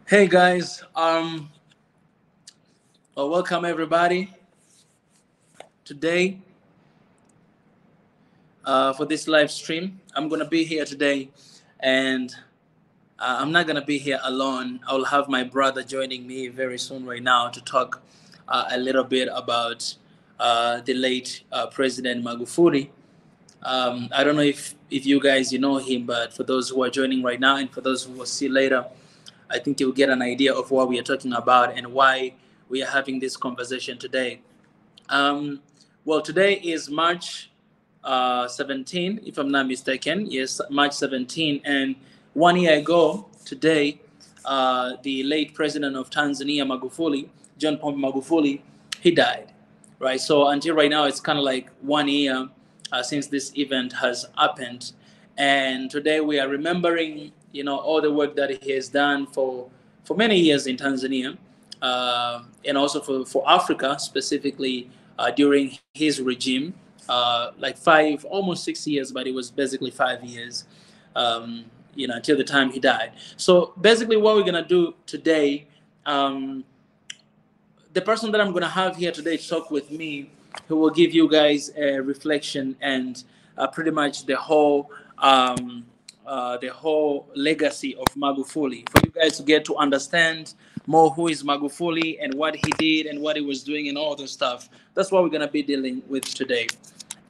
Hey guys, welcome everybody today for this live stream. I'm gonna be here today, and I'm not gonna be here alone. I'll have my brother joining me very soon right now to talk a little bit about the late President Magufuli. I don't know if you guys know him, but for those who are joining right now and for those who will see later, I think you'll get an idea of what we are talking about and why we are having this conversation today. Um, well, today is March 17, if I'm not mistaken. Yes, March 17. And 1 year ago today, the late president of Tanzania, Magufuli, John Pombe Magufuli, he died. Right. So until right now, it's kind of like 1 year since this event has happened. And today we are remembering, all the work that he has done for many years in Tanzania, and also for Africa specifically during his regime, like almost 6 years, but it was basically 5 years, until the time he died. So basically, what we're gonna do today, the person that I'm gonna have here today to talk with me, who will give you guys a reflection and pretty much the whole legacy of Magufuli, for you guys to get to understand more who is Magufuli and what he did and what he was doing and all this stuff. That's what we're gonna be dealing with today.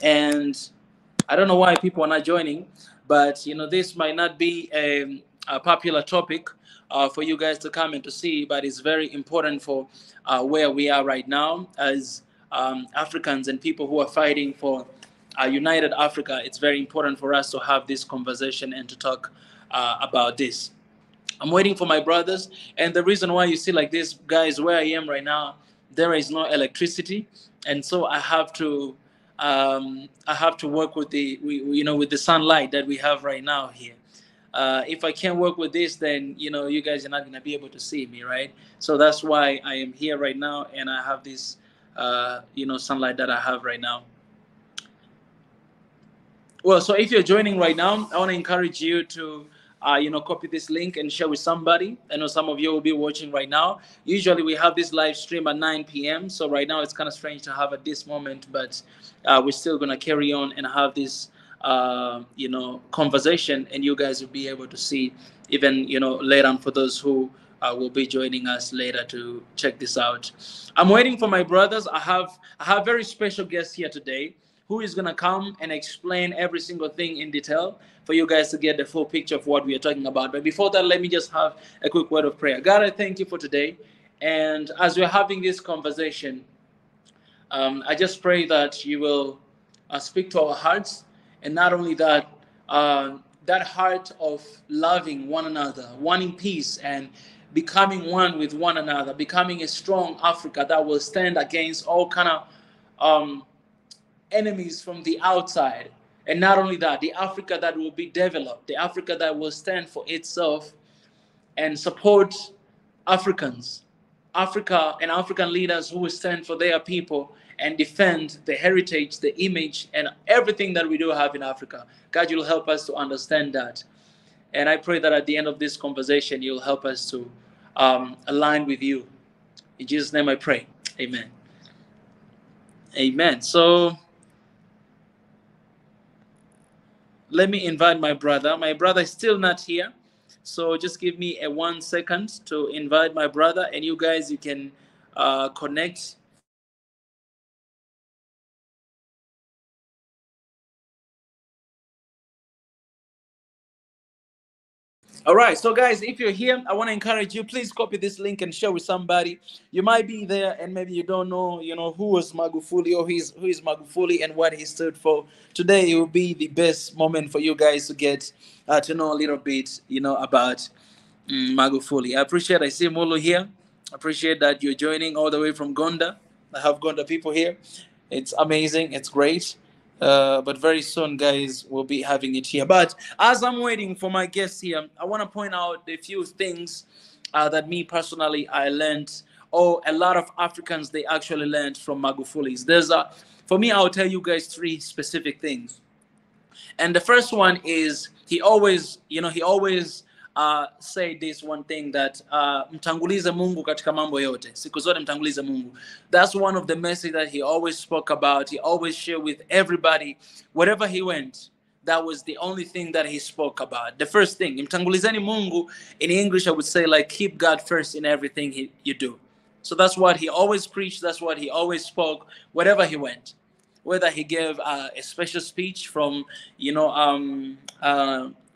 And I don't know why people are not joining, but this might not be a popular topic for you guys to come and to see, but it's very important for where we are right now as Africans and people who are fighting for united Africa. It's very important for us to have this conversation and to talk about this. I'm waiting for my brothers, and the reason why you see like this, guys, where I am right now, there is no electricity, and so I have to work with with the sunlight that we have right now here. If I can't work with this, then you guys are not gonna be able to see me, right? So that's why I am here right now, and I have this sunlight that I have right now. Well, so if you're joining right now, I want to encourage you to, copy this link and share with somebody. I know some of you will be watching right now. Usually we have this live stream at 9 p.m. So right now it's kind of strange to have at this moment, but we're still going to carry on and have this, conversation, and you guys will be able to see even, later on for those who will be joining us later to check this out. I'm waiting for my brothers. I have very special guests here today who is going to come and explain every single thing in detail for you guys to get the full picture of what we are talking about. But before that, let me just have a quick word of prayer. God, I thank you for today. And as we're having this conversation, I just pray that you will speak to our hearts. And not only that, that heart of loving one another, wanting peace and becoming one with one another, becoming a strong Africa that will stand against all kind of enemies from the outside. And not only that, the Africa that will be developed, the Africa that will stand for itself and support Africans, Africa and African leaders who will stand for their people and defend the heritage, the image, and everything that we do have in Africa. God, you'll help us to understand that. And I pray that at the end of this conversation, you'll help us to align with you. In Jesus' name I pray. Amen. Amen. So let me invite my brother. My brother is still not here. So just give me a 1 second to invite my brother, and you guys, you can connect. All right, so guys, if you're here, I want to encourage you, please copy this link and share with somebody. You might be there and maybe you don't know, who was Magufuli or who is Magufuli and what he stood for. Today, it will be the best moment for you guys to get to know a little bit, about Magufuli. I see Molo here. I appreciate that you're joining all the way from Gonda. I have Gonda people here. It's amazing. It's great. But very soon, guys, we'll be having it here. But as I'm waiting for my guests here, I want to point out a few things that me personally I learned, or a lot of Africans they actually learned from Magufuli's. For me, I'll tell you guys three specific things. And the first one is he always say this one thing that mtangulize Mungu katika mambo yote. Siku zote mtangulize Mungu. That's one of the messages that he always spoke about. He always shared with everybody wherever he went. That was the only thing that he spoke about. The first thing, mtangulizeni Mungu, in English I would say like keep God first in everything you do. So that's what he always preached. That's what he always spoke wherever he went. Whether he gave a special speech from,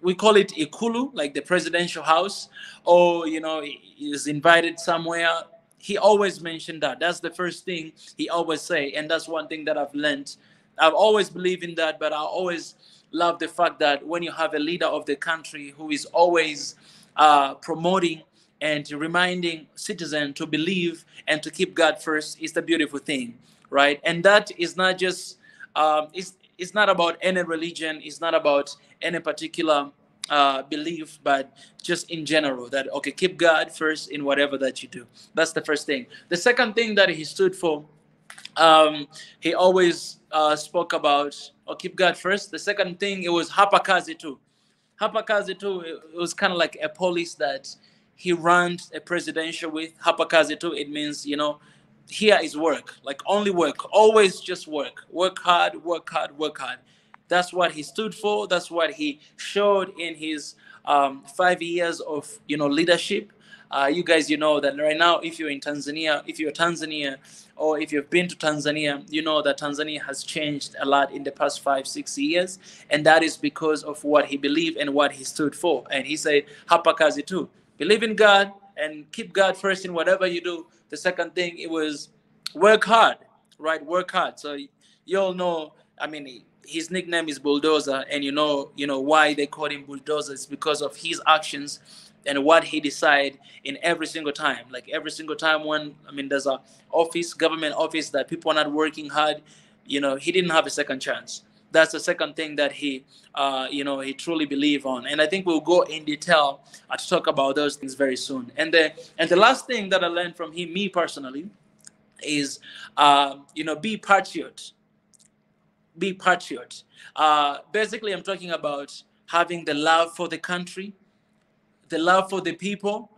we call it Ikulu, like the presidential house, or, he is invited somewhere. He always mentioned that. That's the first thing he always say. And that's one thing that I've learned. I've always believed in that, but I always love the fact that when you have a leader of the country who is always promoting and reminding citizens to believe and to keep God first, is the beautiful thing, right? And that is not just, it's not about any religion, it's not about any particular belief, but just in general, that, okay, keep God first in whatever that you do. That's the first thing. The second thing that he stood for, he always spoke about, keep God first. The second thing, it was hapa kazi too. Hapa kazi too, it was kind of like a police that he ran a presidential with. Hapa kazi too, it means, here is work, like only work, always just work. Work hard, work hard, work hard. That's what he stood for. That's what he showed in his 5 years of, leadership. You guys, that right now, if you're in Tanzania, or if you've been to Tanzania, you know that Tanzania has changed a lot in the past 5-6 years. And that is because of what he believed and what he stood for. And he said, hapa kazi too. Believe in God and keep God first in whatever you do. The second thing, it was work hard, right? Work hard. So you all know, his nickname is Bulldozer, and you know why they call him Bulldozer. It's because of his actions and what he decide in every single time. Like every single time when, there's a government office that people are not working hard, he didn't have a second chance. That's the second thing that he truly believed on. And I think we'll go in detail to talk about those things very soon. And the last thing that I learned from him, me personally, is, be patriot. Be patriot. Basically, I'm talking about having the love for the country, the love for the people,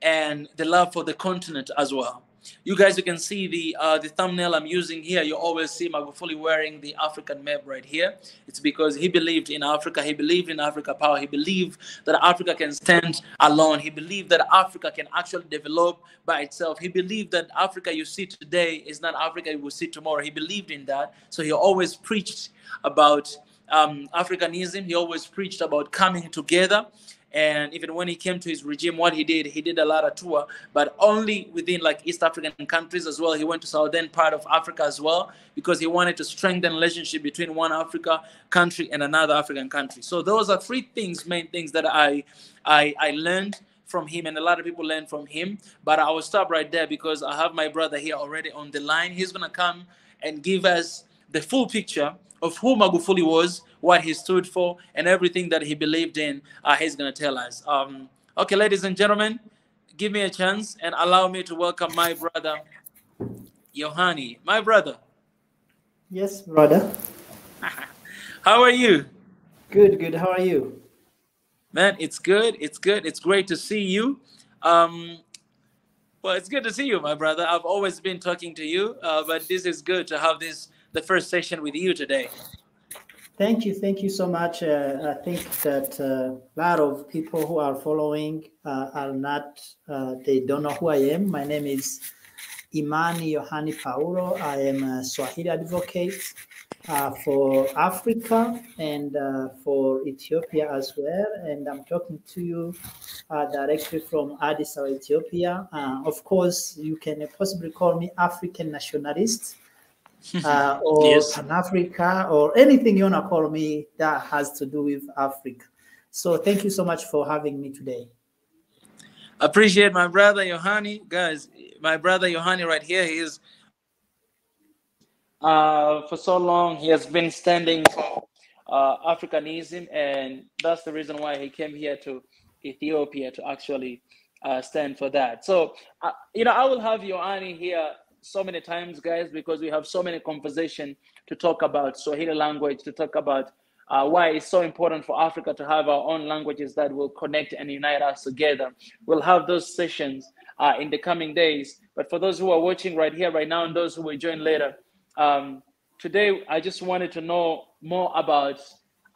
and the love for the continent as well. You guys, you can see the thumbnail I'm using here. You always see Magufuli wearing the African map right here. It's because he believed in Africa. He believed in Africa power. He believed that Africa can stand alone. He believed that Africa can actually develop by itself. He believed that Africa you see today is not Africa you will see tomorrow. He believed in that. So he always preached about Africanism. He always preached about coming together. And even when he came to his regime, what he did a lot of tour, but only within like East African countries as well. He went to southern part of Africa as well, because he wanted to strengthen relationship between one Africa country and another African country. So those are three main things that I learned from him, and a lot of people learned from him. But I will stop right there because I have my brother here already on the line. He's gonna come and give us the full picture of who Magufuli was, what he stood for, and everything that he believed in. He's going to tell us. Okay, ladies and gentlemen, give me a chance and allow me to welcome my brother, Yohani. My brother. Yes, brother. How are you? Good. How are you? Man, it's good. It's good. It's great to see you. Well, it's good to see you, my brother. I've always been talking to you, but this is good to have the first session with you today. Thank you so much. I think that a lot of people who are following are not, they don't know who I am. My name is Imani Yohani Paulo. I am a Swahili advocate for Africa and for Ethiopia as well. And I'm talking to you directly from Addis Ababa, Ethiopia. Of course, you can possibly call me African nationalist. Or Yes. Pan-Africa, or anything you want to call me that has to do with Africa. So thank you so much for having me today. Appreciate my brother Yohani. Guys, my brother Yohani right here, he is for so long he has been standing for Africanism, and that's the reason why he came here to Ethiopia to actually stand for that. So I will have Yohani here so many times, guys, because we have so many conversation to talk about Swahili language, to talk about why it's so important for Africa to have our own languages that will connect and unite us together. We'll have those sessions in the coming days. But for those who are watching right here, right now, and those who will join later, today I just wanted to know more about,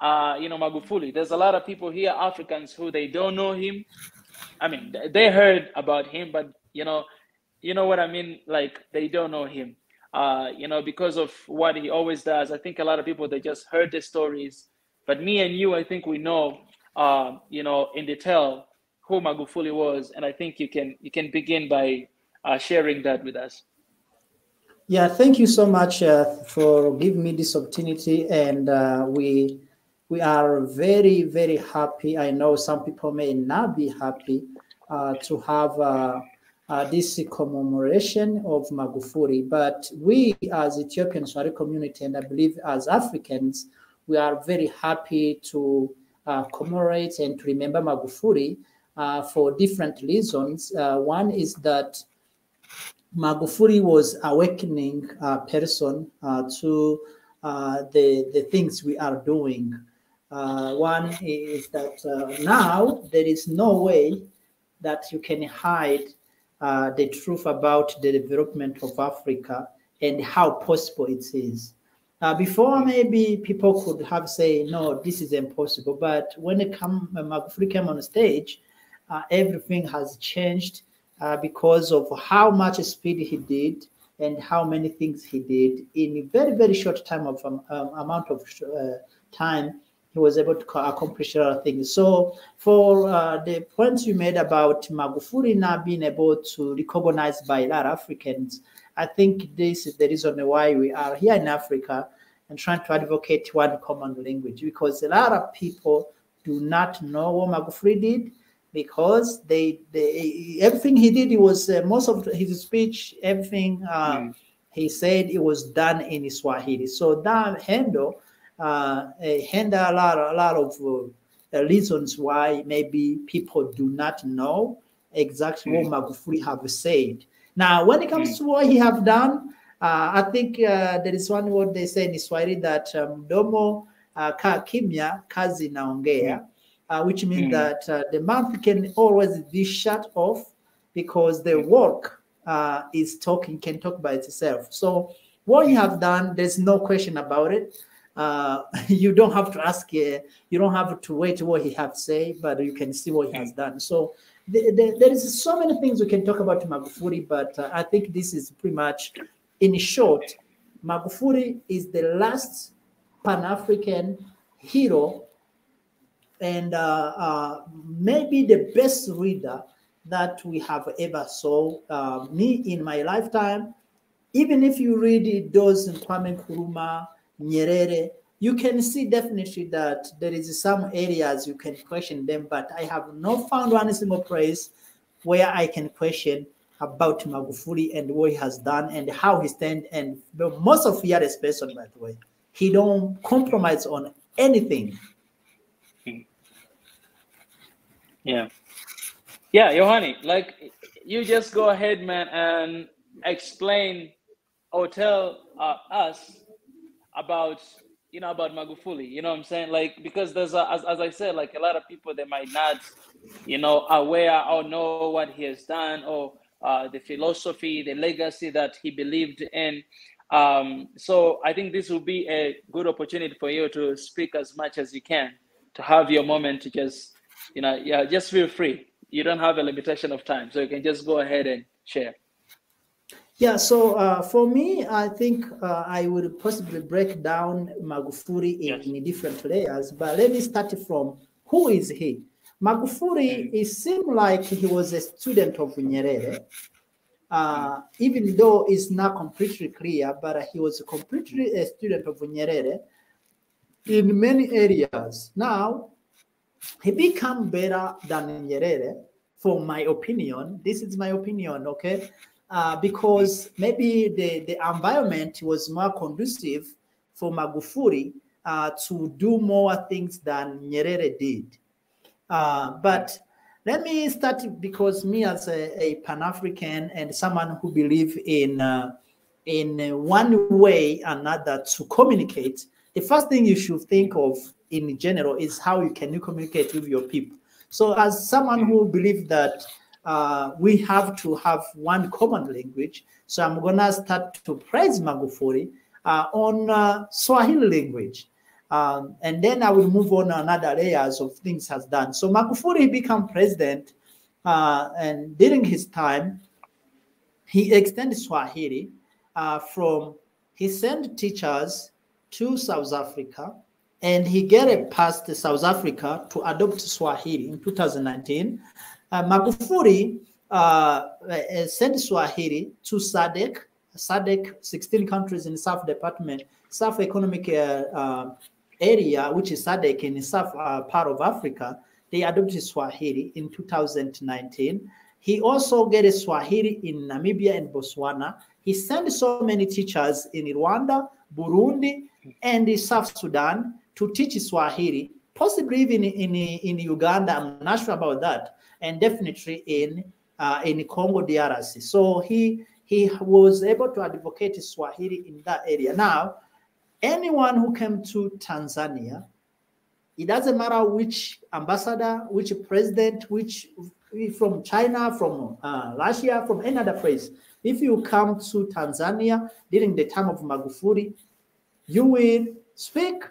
Magufuli. There's a lot of people here, Africans, who they don't know him. I mean, they heard about him, but you know what I mean? Like, they don't know him, because of what he always does. I think a lot of people, they just heard the stories, but me and you, I think we know, in detail who Magufuli was. And I think you can begin by sharing that with us. Yeah, thank you so much for giving me this opportunity. And we are very, very happy. I know some people may not be happy to have this commemoration of Magufuli, but we as Ethiopian Swahili community, and I believe as Africans, we are very happy to commemorate and to remember Magufuli for different reasons. One is that Magufuli was awakening person to the things we are doing. One is that now there is no way that you can hide the truth about the development of Africa and how possible it is. Before, maybe people could have said, no, this is impossible. But when Magufuli came on stage, everything has changed because of how much speed he did and how many things he did in a very, very short time of amount of time. He was able to accomplish a lot of things. So for the points you made about Magufuli not being able to recognize by a lot of Africans, I think this is the reason why we are here in Africa and trying to advocate one common language, because a lot of people do not know what Magufuli did, because everything he did, it was most of his speech, everything he said, it was done in Swahili. So that handle a lot of reasons why maybe people do not know exactly what Magufuli have said. Now, when it comes to what he have done, I think there is one word they say in Swahili that mdomo kaa kimya, kazi naongea, which means that the mouth can always be shut off because the work can talk by itself. So what he have done, there's no question about it. You don't have to ask, you don't have to wait what he have to say, but you can see what he has done. So there is so many things we can talk about Magufuli, but I think this is pretty much, in short, Magufuli is the last Pan-African hero and maybe the best reader that we have ever saw. Me in my lifetime, even if you read those in Kwame Nkrumah, Nyerere, you can see definitely that there is some areas you can question them, but I have not found one single place where I can question about Magufuli and what he has done and how he stands. And most of the other person, by the way, he don't compromise on anything. Yeah, Yohani, like, you just go ahead, man, and explain or tell us about Magufuli. You know what I'm saying? Like, because there's as I said, like, a lot of people, they might not aware or know what he has done, or the philosophy, the legacy that he believed in. So I think this will be a good opportunity for you to speak as much as you can, to have your moment to just just feel free. You don't have a limitation of time, so you can just go ahead and share. Yeah, so for me, I think I would possibly break down Magufuli in different layers, but let me start from who is he? Magufuli, it seemed like he was a student of Nyerere, even though it's not completely clear, but he was completely a student of Nyerere in many areas. Now, he became better than Nyerere, for my opinion. This is my opinion, okay? Because maybe the environment was more conducive for Magufuli to do more things than Nyerere did. But let me start, because me as a Pan-African and someone who believes in one way or another to communicate, the first thing you should think of in general is how you can communicate with your people. So as someone who believes that we have to have one common language, so I'm going to start to praise Magufuli on Swahili language. And then I will move on another layers of things has done. So Magufuli became president, and during his time, he extended Swahili he sent teachers to South Africa, and he get it past South Africa to adopt Swahili in 2019. Magufuli sent Swahili to SADC, 16 countries in South Department, South Economic Area, which is SADC in the South part of Africa. They adopted Swahili in 2019. He also get a Swahili in Namibia and Botswana. He sent so many teachers in Rwanda, Burundi, and South Sudan to teach Swahili, possibly even in Uganda. I'm not sure about that, and definitely in Congo DRC. So he was able to advocate Swahili in that area. Now, anyone who came to Tanzania, it doesn't matter which ambassador, which president, which from China, from Russia, from any other place. If you come to Tanzania during the time of Magufuli, you will speak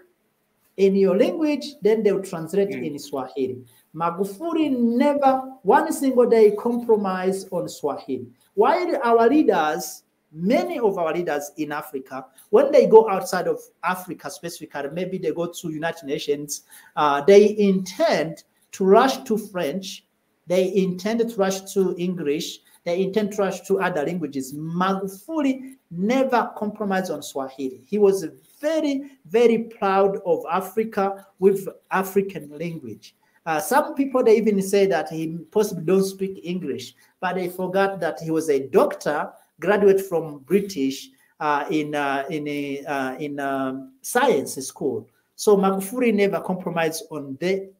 in your language, then they will translate in Swahili. Magufuli never one single day compromised on Swahili. While our leaders, many of our leaders in Africa, when they go outside of Africa specifically, maybe they go to United Nations, they intend to rush to French, they intend to rush to English, they intend to rush to other languages. Magufuli never compromised on Swahili. He was very, very proud of Africa with African language. Some people, they even say that he possibly don't speak English, but they forgot that he was a doctor, graduate from British in science school. So Magufuli never compromised on the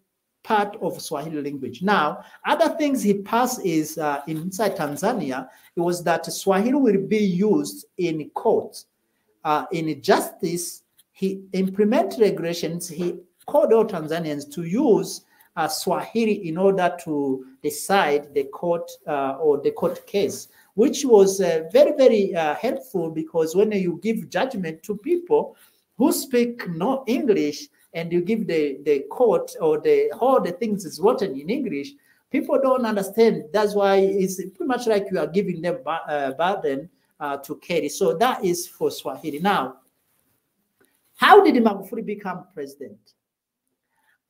part of Swahili language. Now, other things he passed is inside Tanzania, it was that Swahili will be used in court. In justice, he implemented regulations. He called all Tanzanians to use Swahili in order to decide the court or the court case, which was very, very helpful, because when you give judgment to people who speak no English and you give the court or all the things is written in English, people don't understand. That's why it's pretty much like you are giving them burden to carry. So that is for Swahili. Now, how did Magufuli become president?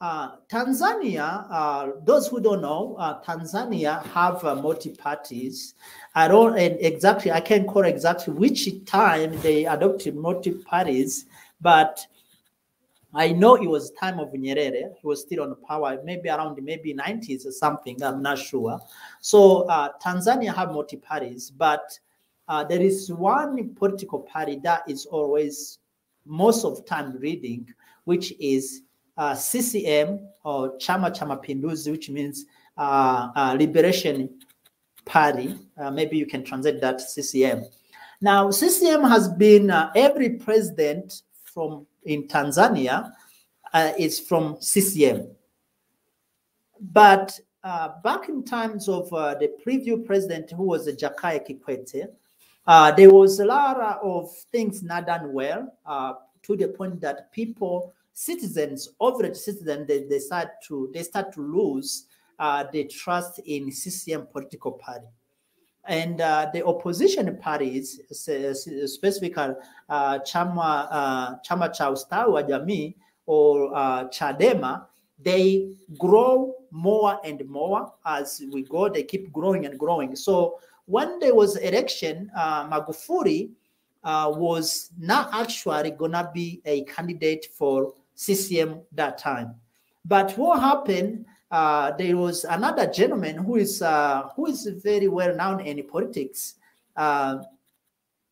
Tanzania, those who don't know, Tanzania have multi-parties. I can't call exactly which time they adopted multi-parties, but I know it was time of Nyerere. He was still on power, maybe around maybe 90s or something. I'm not sure. So Tanzania have multi-parties, but there is one political party that is always most of the time reading, which is CCM, or Chama cha Mapinduzi, which means Liberation Party. Maybe you can translate that CCM. Now, CCM has been every president in Tanzania is from CCM. But back in times of the previous president, who was Jakaya Kikwete, there was a lot of things not done well, to the point that average citizens, they start to lose the trust in CCM political party. And the opposition parties, specifically Chama cha Ustawi wa Jamii, or Chadema, they grow more and more as we go. They keep growing and growing. So when there was election, Magufuli was not actually gonna be a candidate for CCM that time. But what happened? There was another gentleman who is very well known in politics, and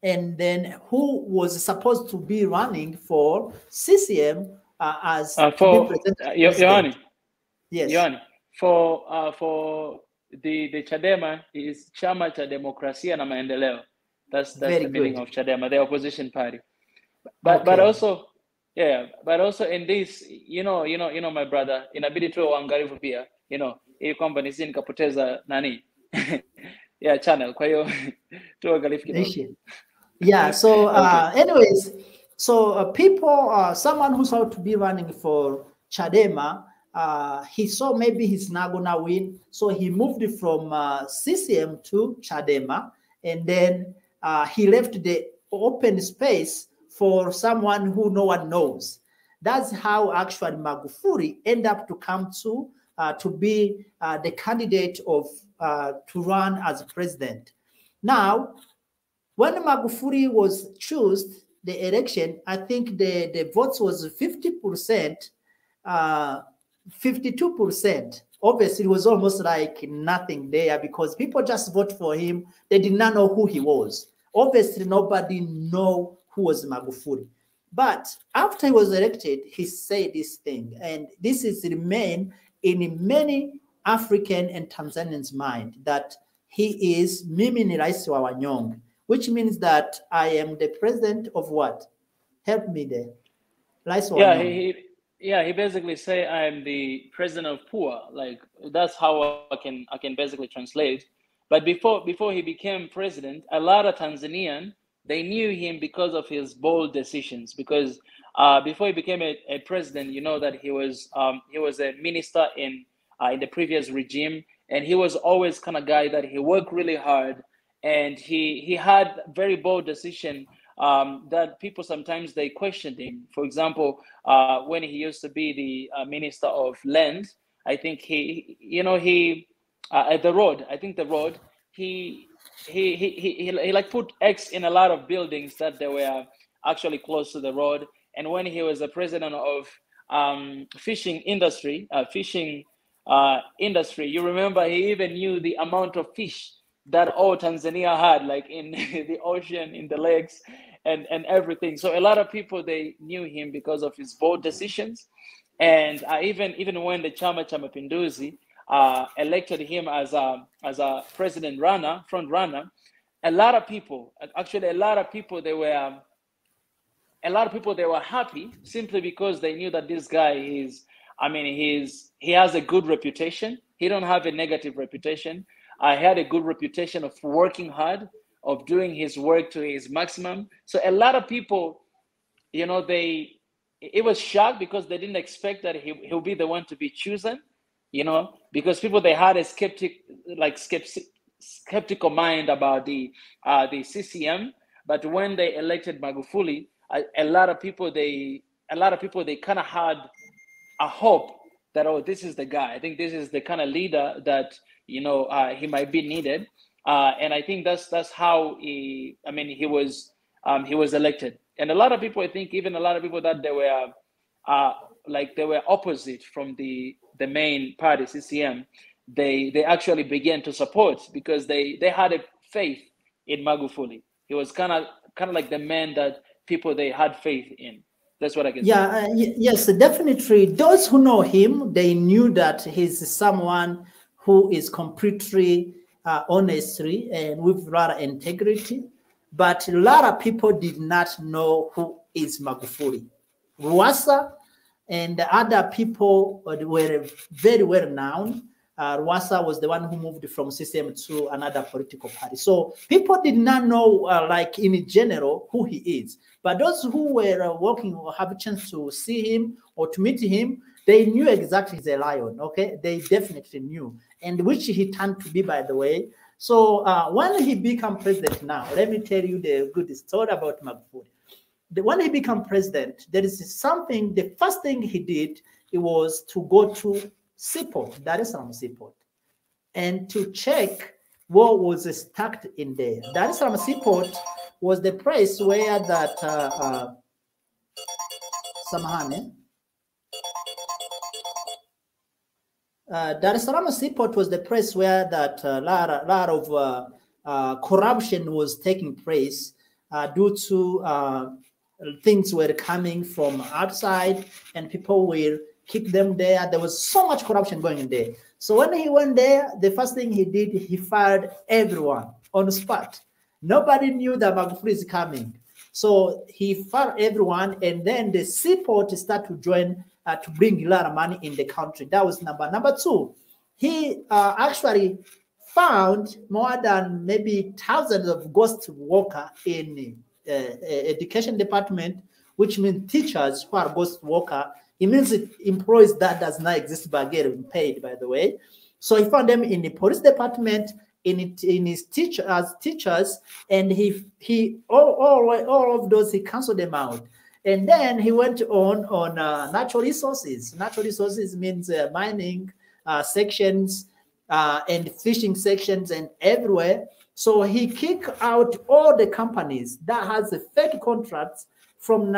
then who was supposed to be running for CCM as Yohani. Yes. Yohani, for the Chadema is Chama cha Demokrasia na Maendeleo. That's the meaning of Chadema, the opposition party. But also Yeah, but also in this, my brother, inabidi tuwe waangalifu pia, hii kwamba nisije nikapoteza nani yeah, channel. Kwa hiyo tuwe waangalifu kidogo. Yeah, so Okay. anyways, so people, someone who's out to be running for Chadema, he saw maybe he's not gonna win, so he moved from CCM to Chadema, and then he left the open space for someone who no one knows. That's how actually Magufuli ended up to come to be the candidate of to run as president. Now, when Magufuli was chosen the election, I think the votes was 50%, 52%. Obviously, it was almost like nothing there because people just vote for him. They did not know who he was. Obviously, nobody know who was Magufuli. But after he was elected, he said this thing, and this is remain in many African and Tanzanians' mind that he is Mimi ni rais wa wanyonge, which means that I am the president of what? Help me there. Rais wa wanyonge. He basically say I'm the president of poor. Like that's how I can basically translate. But before he became president, a lot of Tanzanian, they knew him because of his bold decisions. Because before he became a president, you know that he was a minister in the previous regime, and he was always kind of guy that he worked really hard, and he had very bold decision that people sometimes they questioned him. For example, when he used to be the minister of land, I think he at the road. I think the road he like put X in a lot of buildings that they were actually close to the road. And when he was the president of fishing industry, you remember he even knew the amount of fish that all Tanzania had, like in the ocean, in the lakes, and everything. So a lot of people they knew him because of his bold decisions. And even when the Chama cha Mapinduzi elected him as a front runner, a lot of people they were happy simply because they knew that this guy he has a good reputation. He don't have a negative reputation. I had a good reputation of working hard, of doing his work to his maximum. So a lot of people, it was shocked because they didn't expect that he'll be the one to be chosen, because people they had a skeptical mind about the CCM. But when they elected Magufuli, a lot of people they kind of had a hope that, oh, this is the guy. I think this is the kind of leader that he might be needed, and I think that's how he was elected. And a lot of people, I think, even a lot of people that they were opposite from the main party CCM, they actually began to support because they had a faith in Magufuli. He was kind of like the man that people they had faith in. That's what I can say. Yes, definitely. Those who know him, they knew that he's someone who is completely honestly and with a lot of integrity. But a lot of people did not know who is Magufuli. Rwasa and the other people were very well known. Rwasa was the one who moved from CCM to another political party. So people did not know, like in general, who he is. But those who were working or have a chance to see him or to meet him, they knew exactly he's a lion, okay? They definitely knew, and which he turned to be, by the way. So when he became president now, let me tell you the good story about Magufuli. When he became president, there is something, the first thing he did, it was to go to Seaport, Dar es Salaam Seaport, and to check what was stuck in there. Dar es Salaam Seaport was the place where that Dar es Salaam Seaport was the place where that lot of corruption was taking place due to things were coming from outside and people will keep them there. There was so much corruption going in there. So when he went there, the first thing he did, he fired everyone on the spot. Nobody knew that Magufuli is coming. So he fired everyone, and then the seaport started to join to bring a lot of money in the country. That was number two. He actually found more than maybe thousands of ghost workers in education department, which means teachers who are ghost workers. It means it employees that does not exist but getting paid, by the way. So he found them in the police department, in his teachers, and all of those he canceled them out. And then he went on natural resources. Natural resources means mining sections and fishing sections and everywhere. So he kicked out all the companies that has the fake contracts from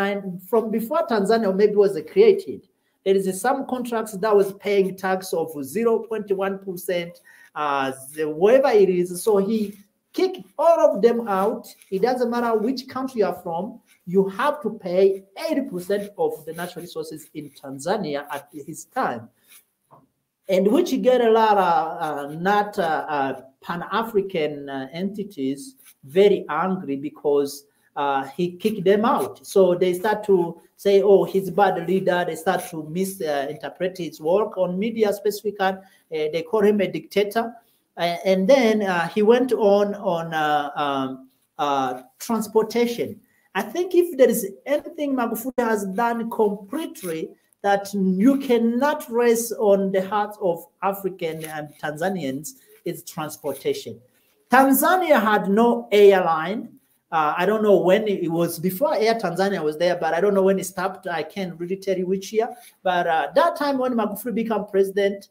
before Tanzania maybe was created. There is some contracts that was paying tax of 0.1%, whatever it is. So he kicked all of them out. It doesn't matter which country you are from. You have to pay 80% of the natural resources in Tanzania at his time. And which get a lot of Pan-African entities very angry because he kicked them out. So they start to say, oh, he's a bad leader. They start to misinterpret his work on media specifically. They call him a dictator. And then he went on transportation. I think if there is anything Magufuli has done completely that you cannot rest on the hearts of African and Tanzanians, is transportation. Tanzania had no airline. I don't know when it was before Air Tanzania was there, but I don't know when it stopped. I can't really tell you which year. But that time when Magufuli became president,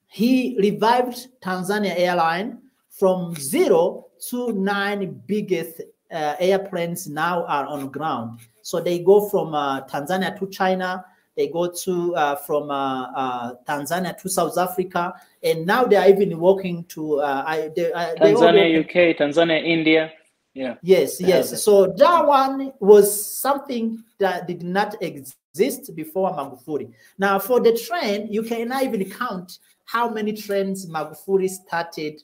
he revived Tanzania airline from 0 to 9 biggest airplanes now are on ground. So they go from Tanzania to China. They go to from Tanzania to South Africa, and now they are even walking to Tanzania, UK, Tanzania, India. Yeah. Yes, yes. So that one was something that did not exist before Magufuli. Now, for the train, you cannot even count how many trains Magufuli started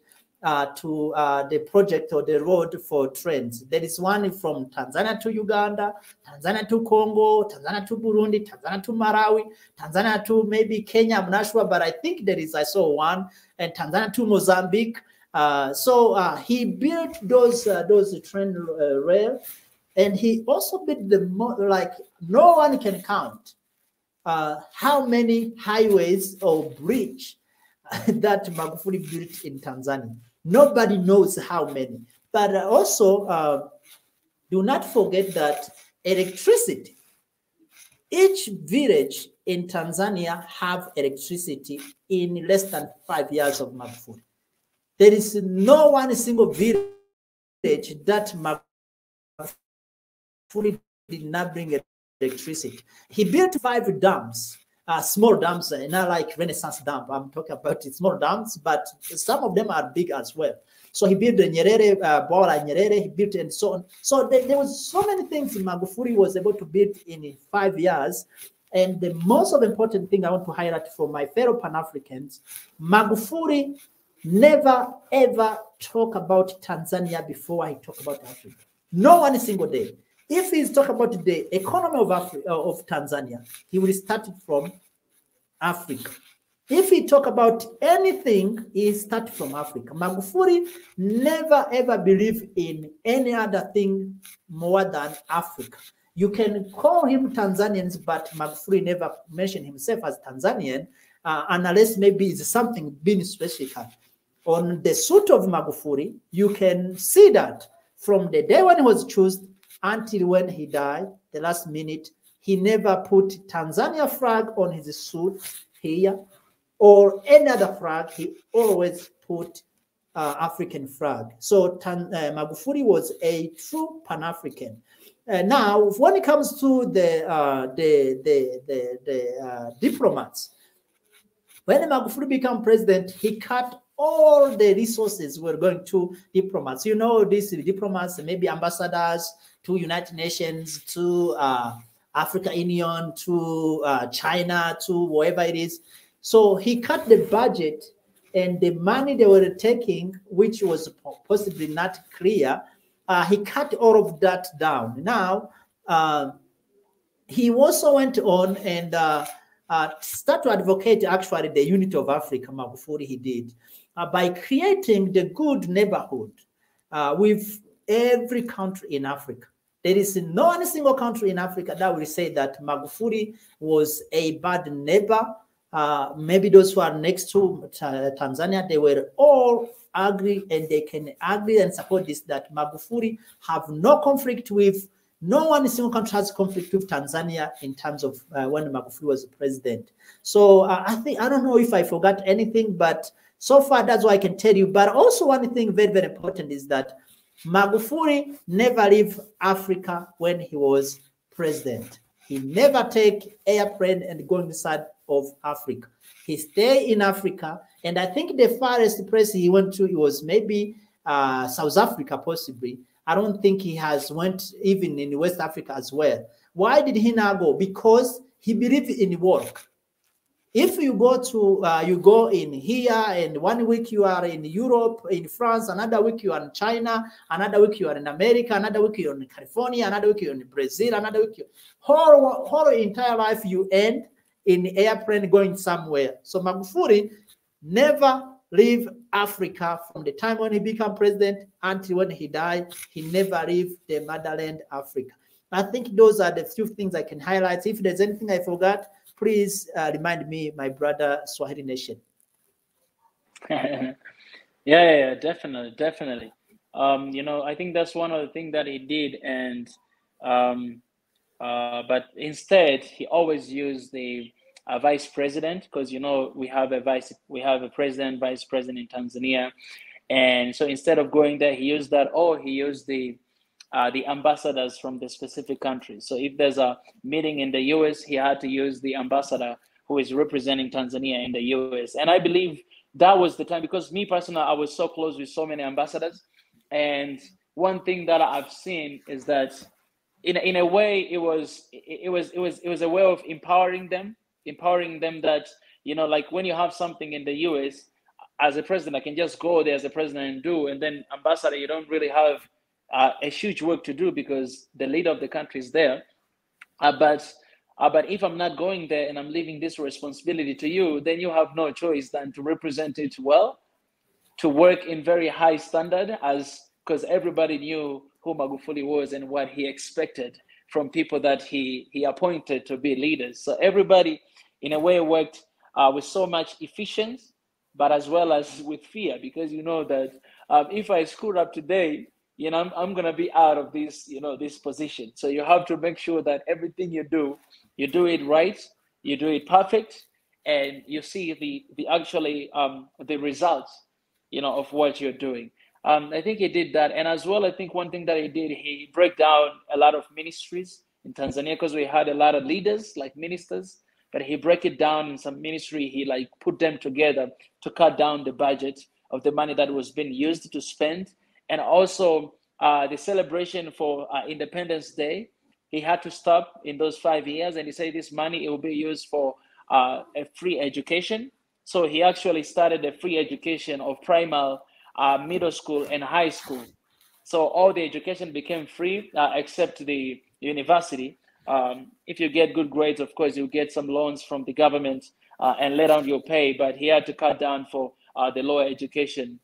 to the project or the road for trains. There is one from Tanzania to Uganda, Tanzania to Congo, Tanzania to Burundi, Tanzania to Malawi, Tanzania to maybe Kenya, I'm not sure, but I think there is, I saw one, and Tanzania to Mozambique. So he built those train rail, and he also built like no one can count how many highways or bridge that Magufuli built in Tanzania. Nobody knows how many. But also, do not forget that electricity, each village in Tanzania have electricity in less than 5 years of Magufuli. There is no one single village that Magufuli did not bring electricity. He built 5 dams. Small dams, not like Renaissance dam. I'm talking about small dams, but some of them are big as well. So he built the Nyerere, Bora Nyerere, he built and so on. So there was so many things Magufuli was able to build in 5 years. And the most important thing I want to highlight for my fellow Pan-Africans, Magufuli never ever talk about Tanzania before he talk about Africa. No one single day. If he's talking about the economy of Tanzania, he will start from Africa. If he talk about anything, he start from Africa. Magufuli never ever believe in any other thing more than Africa. You can call him Tanzanians, but Magufuli never mentioned himself as Tanzanian, unless maybe it's something being specific. On the suit of Magufuli, you can see that from the day when he was chosen until when he died, the last minute, he never put Tanzania flag on his suit here or any other flag. He always put African flag. So Magufuli was a true Pan-African. Now, when it comes to the diplomats, when Magufuli became president, he cut all the resources were going to diplomats. You know, these diplomats, maybe ambassadors to United Nations, to African Union, to China, to wherever it is. So he cut the budget, and the money they were taking, which was possibly not clear, he cut all of that down. Now, he also went on and start to advocate actually the unity of Africa. Magufuli, he did by creating the good neighborhood with every country in Africa. There is no any single country in Africa that will say that Magufuli was a bad neighbor. Maybe those who are next to Tanzania, they were all agree, and they can agree and support this, that Magufuli have no conflict with, no one single country has conflict with Tanzania in terms of when Magufuli was president. So I don't know if I forgot anything, but so far that's what I can tell you. But also one thing very, very important is that Magufuli never left Africa when he was president. He never take airplane and go inside of Africa. He stayed in Africa, and I think the farthest place he went to, it was maybe South Africa, possibly. I don't think he has went even in West Africa as well. Why did he not go? Because he believed in work. If you go to, you go in here, and 1 week you are in Europe, in France, another week you are in China, another week you are in America, another week you are in California, another week you are in Brazil, another week whole entire life you end in the airplane going somewhere. So Magufuli never leave Africa from the time when he became president until when he died. He never leave the motherland, Africa. I think those are the few things I can highlight. If there's anything I forgot, please remind me, my brother Swahili Nation. Yeah, definitely. I think that's one of the things that he did, and but instead he always used the vice president, because we have a president, vice president in Tanzania, and so instead of going there, he used that, or he used the ambassadors from the specific country. So if there's a meeting in the US, he had to use the ambassador who is representing Tanzania in the US. And I believe that was the time, because me personally, I was so close with so many ambassadors. And one thing that I've seen is that in a way, it was a way of empowering them that, like when you have something in the US, as a president, I can just go there as a president and do, and then ambassador, you don't really have a huge work to do because the leader of the country is there. But if I'm not going there and I'm leaving this responsibility to you, then you have no choice than to represent it well, to work in very high standard, because everybody knew who Magufuli was and what he expected from people that he appointed to be leaders. So everybody, in a way, worked with so much efficiency, but as well as with fear, because that if I screw up today, I'm going to be out of this, this position. So you have to make sure that everything you do it right, you do it perfect, and you see the results, of what you're doing. I think he did that. And as well, I think one thing that he did, he broke down a lot of ministries in Tanzania, because we had a lot of leaders like ministers, but he broke it down in some ministry. He put them together to cut down the budget of the money that was being used to spend. And also the celebration for Independence Day, he had to stop in those 5 years, and he said this money, it will be used for a free education. So he actually started a free education of primary, middle school, and high school. So all the education became free except the university. If you get good grades, of course, you get some loans from the government and later on you'll pay, but he had to cut down for the lower education.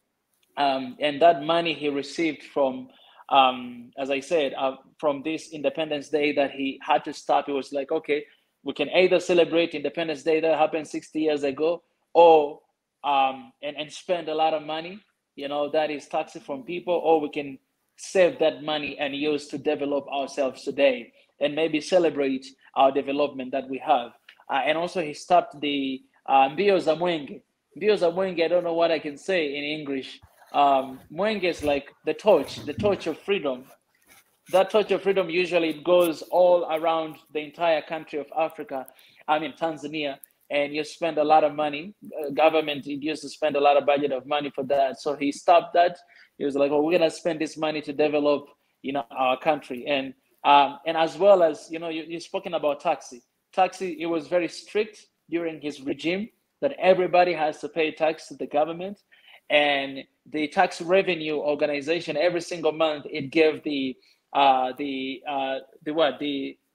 And that money he received from, as I said, from this Independence Day that he had to stop. It was like, okay, we can either celebrate Independence Day that happened 60 years ago, or and spend a lot of money, that is taxes from people, or we can save that money and use to develop ourselves today and maybe celebrate our development that we have. And also he stopped the Mbio za Mwenge. Mbio za Mwenge, I don't know what I can say in English. Mwenge is like the torch of freedom. That torch of freedom usually goes all around the entire country of Africa, Tanzania, and you spend a lot of money. Government used to spend a lot of budget of money for that. So he stopped that. He was like, we're gonna spend this money to develop, our country. And as well as, you're spoken about taxi. It was very strict during his regime that everybody has to pay tax to the government. and the tax revenue organization every single month it gave the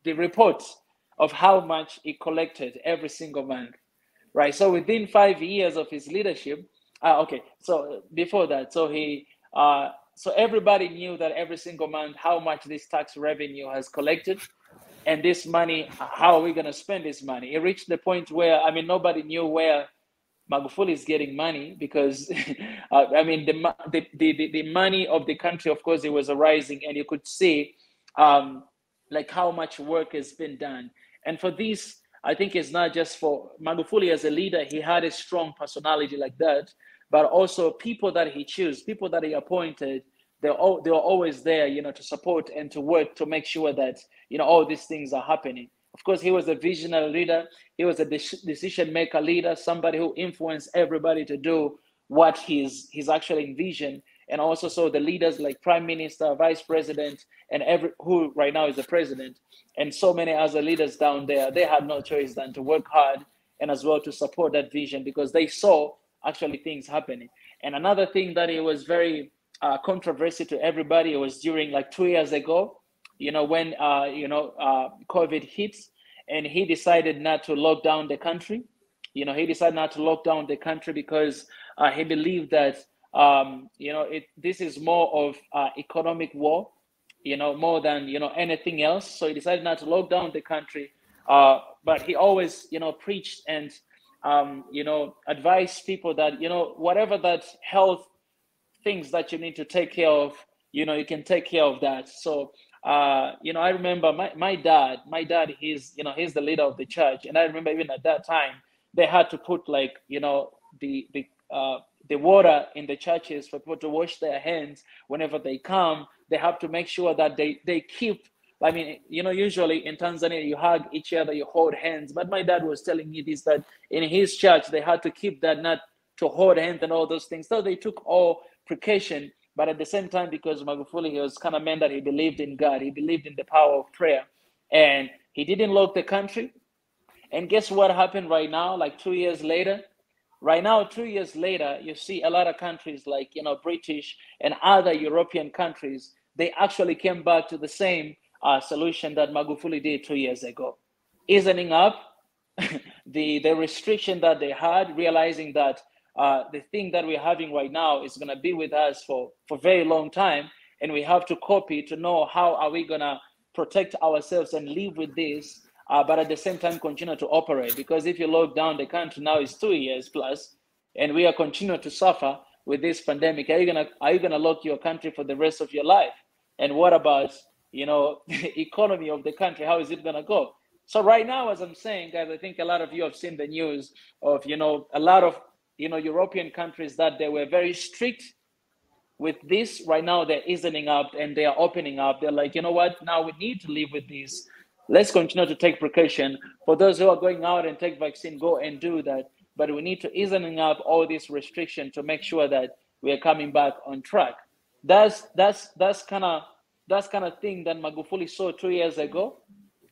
report of how much it collected every single month, right? So within 5 years of his leadership, okay, so before that, so everybody knew that every single month how much this tax revenue has collected, and this money, how are we going to spend this money? It reached the point where, I mean, nobody knew where Magufuli is getting money, because I mean, the money of the country, of course, it was rising, and you could see like how much work has been done. And for this, I think it's not just for Magufuli as a leader, he had a strong personality like that, but also people that he chose, people that he appointed, they're always there, you know, to support and to work to make sure that, you know, all these things are happening. Of course, he was a visionary leader. He was a decision maker leader, somebody who influenced everybody to do what he's actually envisioned. And also, so the leaders like Prime Minister, Vice President, and who right now is the president, and so many other leaders down there, they had no choice than to work hard and as well to support that vision, because they saw actually things happening. And another thing that it was very controversial to everybody, it was during like 2 years ago, you know, when COVID hits, and he decided not to lock down the country. You know, he decided not to lock down the country because he believed that this is more of economic war, you know, more than, you know, anything else. So he decided not to lock down the country, but he always, you know, preached and advised people that, you know, whatever that health things that you need to take care of, you know, you can take care of that. So I remember my dad, he's the leader of the church. And I remember even at that time, they had to put like, you know, the water in the churches for people to wash their hands whenever they come. They have to make sure that they keep, I mean, you know, usually in Tanzania, you hug each other, you hold hands. But my dad was telling me this, that in his church, they had to keep that, not to hold hands and all those things. So they took all precaution. But at the same time, because Magufuli, he was kind of man that he believed in God, he believed in the power of prayer, and he didn't lock the country. And guess what happened right now, like 2 years later? Right now, 2 years later, you see a lot of countries like, you know, British and other European countries, they actually came back to the same solution that Magufuli did 2 years ago, easing up the restriction that they had, realizing that the thing that we're having right now is going to be with us for a very long time, and we have to copy to know how are we going to protect ourselves and live with this, but at the same time continue to operate. Because if you lock down the country now, it's 2 years plus, and we are continuing to suffer with this pandemic, are you gonna lock your country for the rest of your life? And what about, you know, the economy of the country? How is it gonna go? So right now, as I'm saying, guys, I think a lot of you have seen the news of, you know, a lot of, you know, European countries that they were very strict with this. Right now, they're easing up and they are opening up. They're like, you know what? Now we need to live with this. Let's continue to take precaution. For those who are going out and take vaccine, go and do that. But we need to easing up all this restriction to make sure that we are coming back on track. That's kind of thing that Magufuli saw 2 years ago,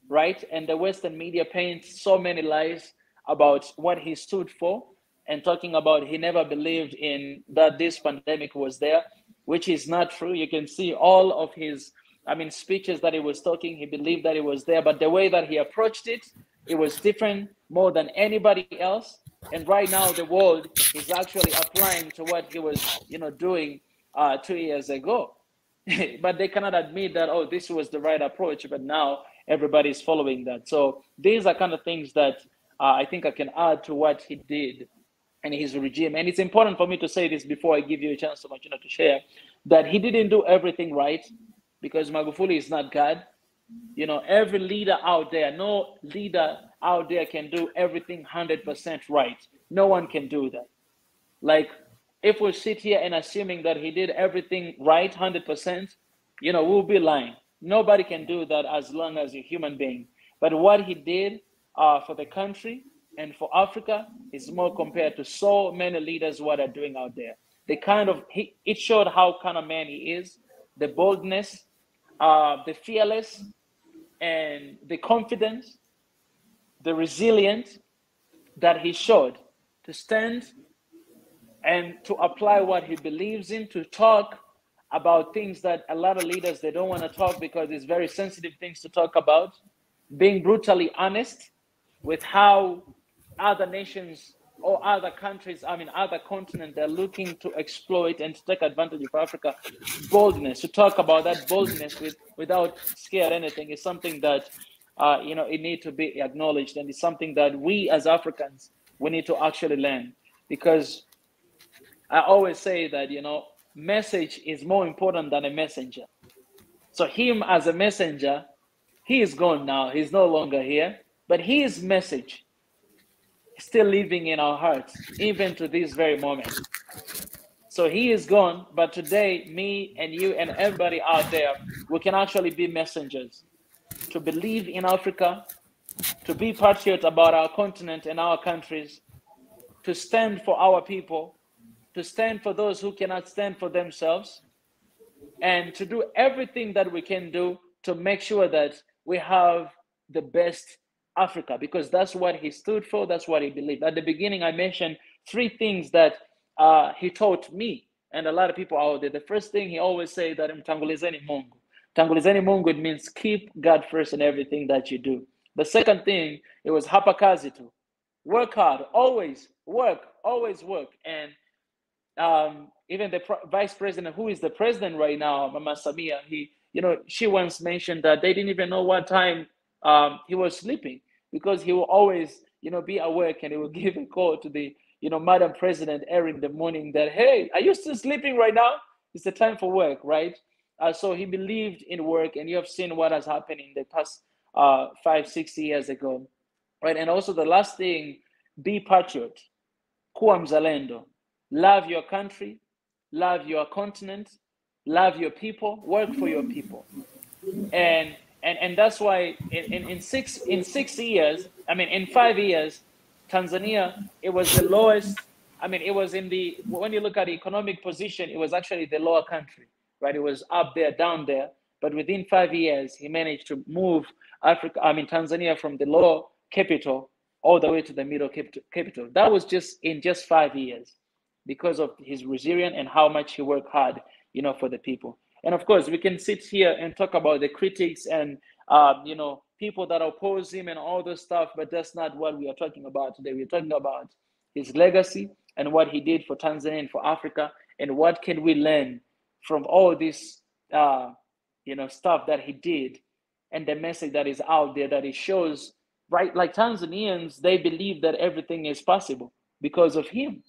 right? And the Western media paints so many lies about what he stood for, and talking about he never believed in that this pandemic was there, which is not true. You can see all of his, speeches that he was talking, he believed that it was there, but the way that he approached it, it was different more than anybody else. And right now the world is actually applying to what he was, doing 2 years ago. But they cannot admit that, oh, this was the right approach, but now everybody's following that. So these are kind of things that I think I can add to what he did and his regime. And it's important for me to say this before I give you a chance to share, that he didn't do everything right, because Magufuli is not God. Every leader out there, no leader out there can do everything 100% right. No one can do that. Like, if we sit here and assuming that he did everything right 100%, we'll be lying. Nobody can do that as long as you're a human being. But what he did for the country and for Africa is more compared to so many leaders what are doing out there. It showed how kind of man he is, the boldness, the fearless, and the confidence, the resilience that he showed to stand and to apply what he believes in, to talk about things that a lot of leaders, they don't want to talk because it's very sensitive things to talk about, being brutally honest with how other nations or other countries, I mean, other continents, they're looking to exploit and to take advantage of Africa. Boldness, to talk about that boldness without scared anything is something that, it needs to be acknowledged. And it's something that we as Africans, we need to actually learn. Because I always say that, message is more important than a messenger. So him as a messenger, he is gone now. He's no longer here. But his message is still living in our hearts, even to this very moment. So he is gone, but today, me and you and everybody out there, we can actually be messengers to believe in Africa, to be patriot about our continent and our countries, to stand for our people, to stand for those who cannot stand for themselves, and to do everything that we can do to make sure that we have the best Africa, because that's what he stood for, that's what he believed. At the beginning, I mentioned 3 things that he taught me and a lot of people out there. The first thing he always say that mtangulizeni Mungu. Tangulizeni Mungu, it means keep God first in everything that you do. The second thing, it was hapa kazi tu. Work hard, always work. And even the vice president, who is the president right now, Mama Samia, she once mentioned that they didn't even know what time he was sleeping, because he will always, be awake, and he will give a call to the, Madam President early in the morning that, hey, are you still sleeping right now? It's the time for work, right? So he believed in work, and you have seen what has happened in the past 5-6 years ago, right? And also the last thing, be patriot, kuwa mzalendo, love your country, love your continent, love your people, work for your people. And that's why in 6 years, in 5 years, Tanzania, it was the lowest. It was when you look at the economic position, it was actually the lower country, right? It was up there, down there. But within 5 years, he managed to move Tanzania from the lower capital all the way to the middle capital. That was in just 5 years, because of his resilience and how much he worked hard, for the people. And of course, we can sit here and talk about the critics and, people that oppose him and all this stuff, but that's not what we are talking about today. We're talking about his legacy and what he did for Tanzania and for Africa, and what can we learn from all this, stuff that he did, and the message that is out there that he shows, right? Like Tanzanians, they believe that everything is possible because of him.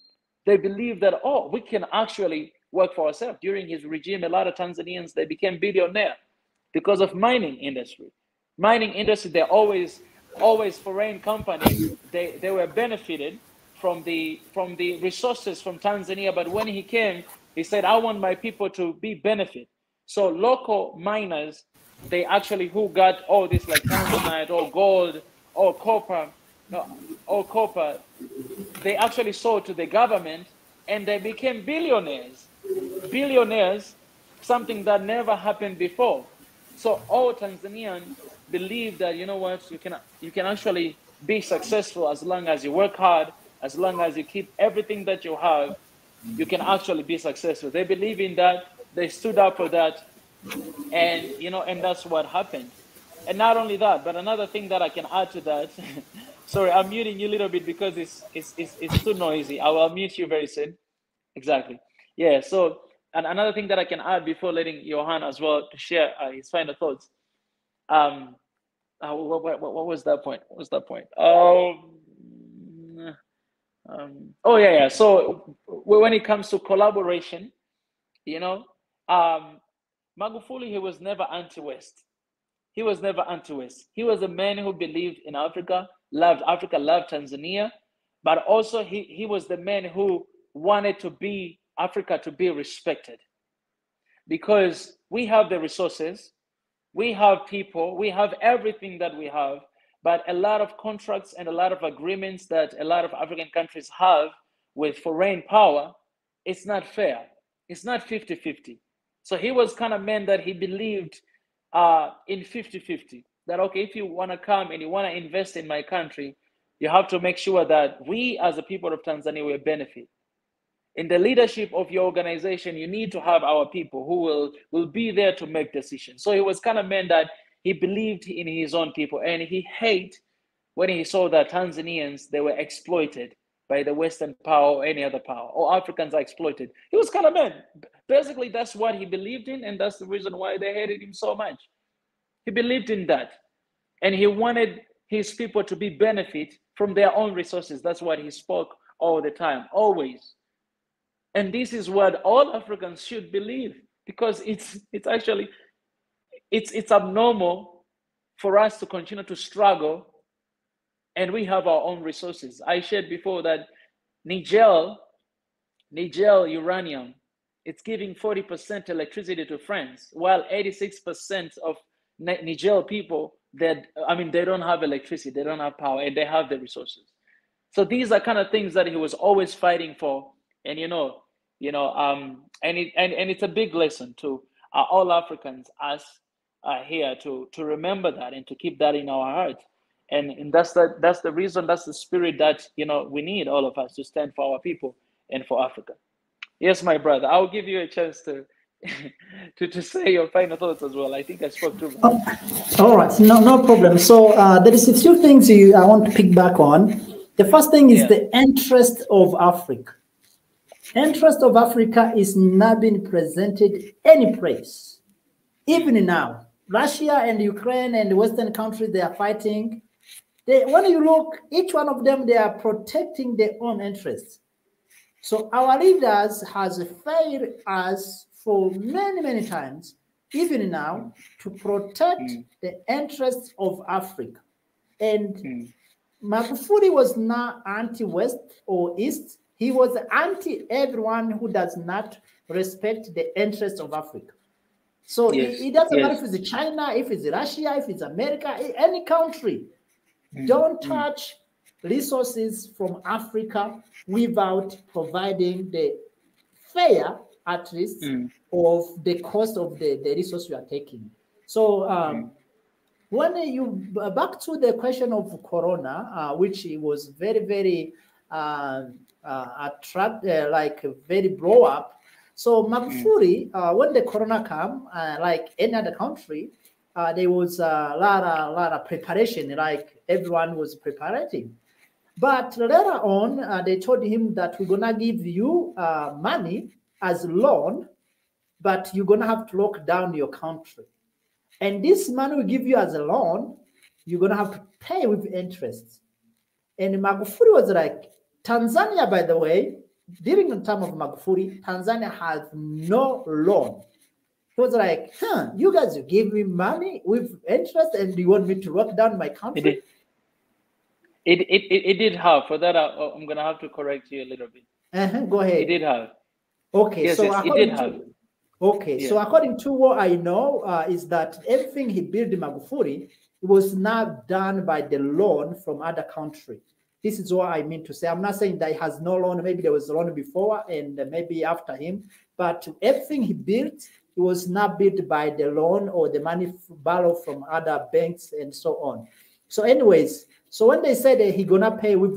They believe that, we can actually work for ourselves. During his regime, a lot of Tanzanians, they became billionaires because of mining industry. Mining industry, they're always foreign companies. They were benefited from the resources from Tanzania. But when he came, he said, I want my people to be benefit. So local miners, they actually, who got all this, like tanzanite or gold or copper, they actually sold to the government, and they became billionaires, something that never happened before. So all Tanzanians believe that, you can actually be successful as long as you work hard, as long as you keep everything that you have, you can actually be successful. They believe in that. They stood up for that, and and that's what happened. And not only that, but another thing that I can add to that. Sorry, I'm muting you a little bit because it's too noisy. I will mute you very soon. Exactly. Yeah. So, and another thing that I can add before letting Johan as well to share his final thoughts. What was that point? What was that point? Yeah. So when it comes to collaboration, Magufuli, he was never anti-West. He was never anti-West. He was a man who believed in Africa, loved Tanzania, but also he was the man who wanted Africa to be respected, because we have the resources, we have people, we have everything that we have, but a lot of contracts and a lot of agreements that a lot of African countries have with foreign power, it's not fair. It's not 50-50. So he was kind of man that he believed in 50-50, that, okay, if you want to come and you want to invest in my country, you have to make sure that we as the people of Tanzania will benefit. in the leadership of your organization, you need to have our people who will be there to make decisions. So he was kind of man that he believed in his own people, and he hated when he saw that Tanzanians, they were exploited by the Western power or any other power, or Africans are exploited. He was kind of man. Basically, that's what he believed in, and that's the reason why they hated him so much. He believed in that, and he wanted his people to be benefit from their own resources. That's what he spoke all the time, always. And this is what all Africans should believe, because it's actually abnormal for us to continue to struggle, and we have our own resources. I shared before that Niger uranium, it's giving 40% electricity to France, while 86% of Niger people, they don't have electricity, they don't have power, and they have the resources. So these are kind of things that he was always fighting for, and and it's a big lesson to all Africans, us here, to remember that and to keep that in our heart. And that's the reason, that's the spirit that we need, all of us, to stand for our people and for Africa. Yes, my brother, I'll give you a chance to to say your final thoughts as well. I think I spoke too much. All right, no problem. So there is a few things I want to pick back on. The first thing is the interest of Africa. Interest of Africa is not being presented any place. Even now, Russia and Ukraine and the Western countries, they are fighting. When you look, each one of them, they are protecting their own interests. So our leaders has failed us for many, many times, even now, to protect the interests of Africa. And Magufuli was not anti-West or East. He was anti-everyone who does not respect the interests of Africa. So it doesn't matter if it's China, if it's Russia, if it's America, any country. Don't touch resources from Africa without providing the fair, at least, of the cost of the resource you are taking. So when you back to the question of Corona, which was very, very very blow up. So Magufuli, when the Corona came, like any other country, there was a lot of preparation, like everyone was preparing. But later on, they told him that we're gonna give you money as loan, but you're gonna have to lock down your country. And this money we give you as a loan, you're gonna have to pay with interest. And Magufuli was like, Tanzania, by the way, during the time of Magufuli, Tanzania had no loan. He was like, you guys give me money with interest and you want me to lock down my country? It did have. For that, I'm going to have to correct you a little bit. Go ahead. It did have. Okay, yes, so yes, it did have. Okay, so according to what I know, is that everything he built in Magufuli was not done by the loan from other country. This is what I mean to say. I'm not saying that he has no loan. Maybe there was a loan before and maybe after him. But everything he built, it was not built by the loan or the money borrowed from other banks and so on. So anyways, so when they said that he's going to pay with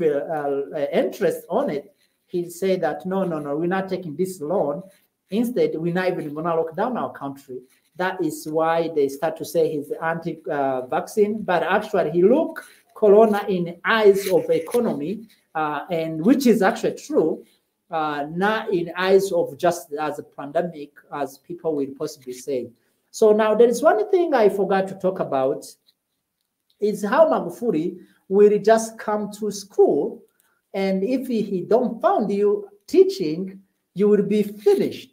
interest on it, he said that, no, we're not taking this loan. Instead, we're not even going to lock down our country. That is why they start to say he's anti-vaccine. But actually, he looked Corona in the eyes of economy, and which is actually true, not in eyes of just as a pandemic, as people will possibly say. So now there is one thing I forgot to talk about, is how Magufuli will just come to school, and if he don't find you teaching, you will be finished.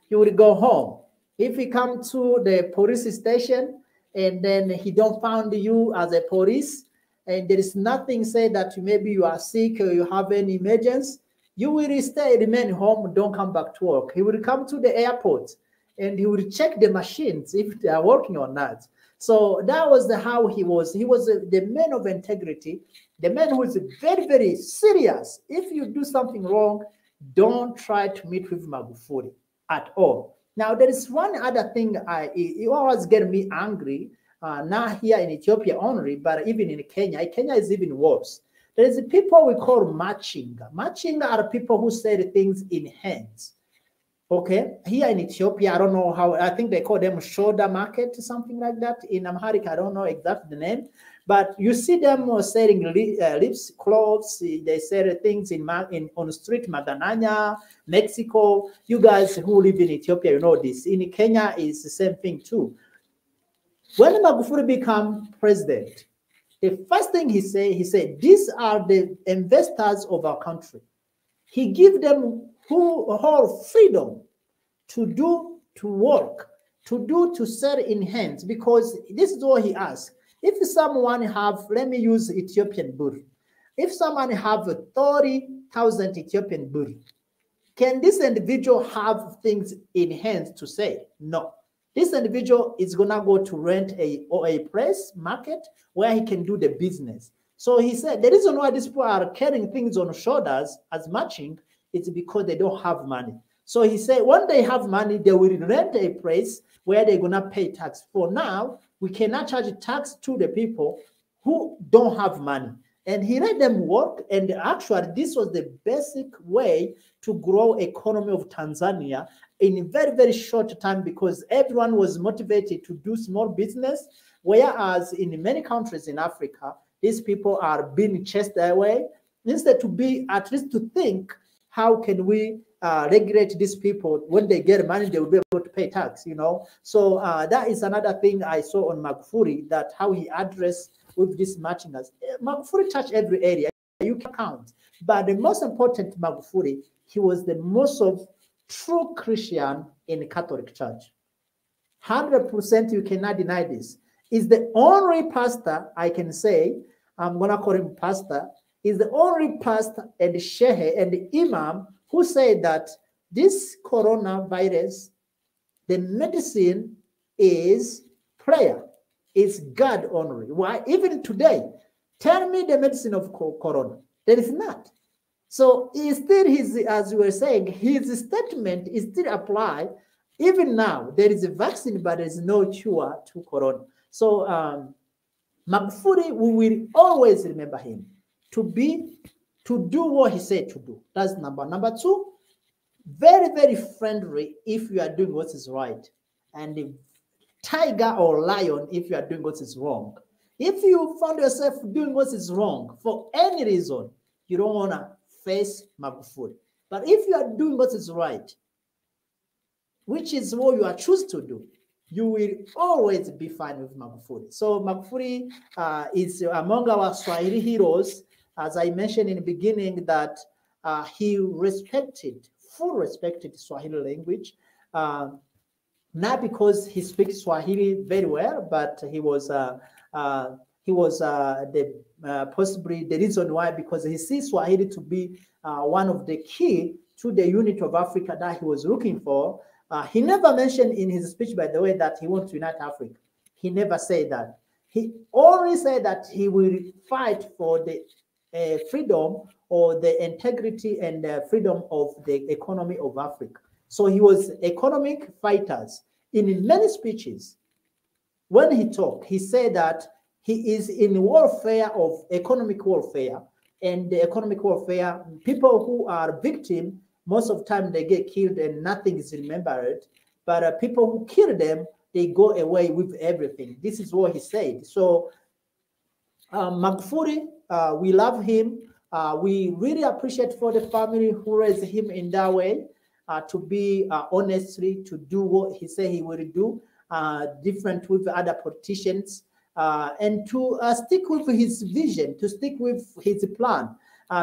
You will go home. If he come to the police station and then he don't find you as a police, and there is nothing say that maybe you are sick or you have any emergency, you will remain home, don't come back to work. He will come to the airport and he will check the machines if they are working or not. So that was how he was. He was the man of integrity, the man who is very, very serious. If you do something wrong, don't try to meet with Magufuli at all. Now, there is one other thing it always get me angry, not here in Ethiopia only, but even in Kenya. Kenya is even worse. There is people we call machinga. Machinga are people who sell things in hands. Okay, here in Ethiopia, I don't know how, I think they call them shoulder market, something like that. In Amharic, I don't know exactly the name, but you see them selling lips, clothes. They sell things on the street, Magananya, Mexico. You guys who live in Ethiopia, you know this. In Kenya, it's the same thing too. When Magufuli became president, the first thing he said, these are the investors of our country. He gave them whole freedom to work, to sell in hands, because this is what he asked. If someone have, let me use Ethiopian birr. If someone have 30,000 Ethiopian birr, can this individual have things in hands to sell? No. This individual is gonna go to rent a place market where he can do the business. So he said the reason why these people are carrying things on shoulders as matching is because they don't have money. So he said when they have money, they will rent a place where they're gonna pay tax. For now, we cannot charge tax to the people who don't have money. And he let them work, and actually this was the basic way to grow economy of Tanzania in a very, very short time, because everyone was motivated to do small business, whereas in many countries in Africa, these people are being chased away. Instead to be, at least to think, how can we regulate these people? When they get money, they will be able to pay tax, you know. So that is another thing I saw on Magufuli, that how he addressed with this matching us. Magufuli touched every area, you can count. But the most important, Magufuli, he was the most of true Christian in the Catholic Church. 100%, you cannot deny this. Is the only pastor, I can say, I'm gonna call him pastor, is the only pastor and sheikh and the imam who said that this coronavirus, the medicine is prayer, is God only. Why? Even today, tell me the medicine of corona. There is not. So he still, as you were saying, his statement is still applied. Even now, there is a vaccine, but there is no cure to corona. So Magufuli, we will always remember him to do what he said to do. That's number. Number two, very, very friendly if you are doing what is right, and the tiger or lion if you are doing what is wrong. If you found yourself doing what is wrong for any reason, you don't want to face Magufuli. But if you are doing what is right, which is what you are choosing to do, you will always be fine with Magufuli. So Magufuli is among our Swahili heroes. As I mentioned in the beginning, that he fully respected Swahili language, not because he speaks Swahili very well, but he was possibly the reason why, because he sees Swahili to be one of the key to the unity of Africa that he was looking for. He never mentioned in his speech, by the way, that he wants to unite Africa. He never said that. He only said that he will fight for the freedom or the integrity and freedom of the economy of Africa. So he was economic fighters. In many speeches, when he talked, he said that he is in warfare of economic warfare, and the economic warfare, people who are victims, most of the time they get killed and nothing is remembered. But people who kill them, they go away with everything. This is what he said. So Magufuli, we love him. We really appreciate for the family who raised him in that way, to be honestly, to do what he said he will do, different with other politicians, and to stick with his vision, to stick with his plan.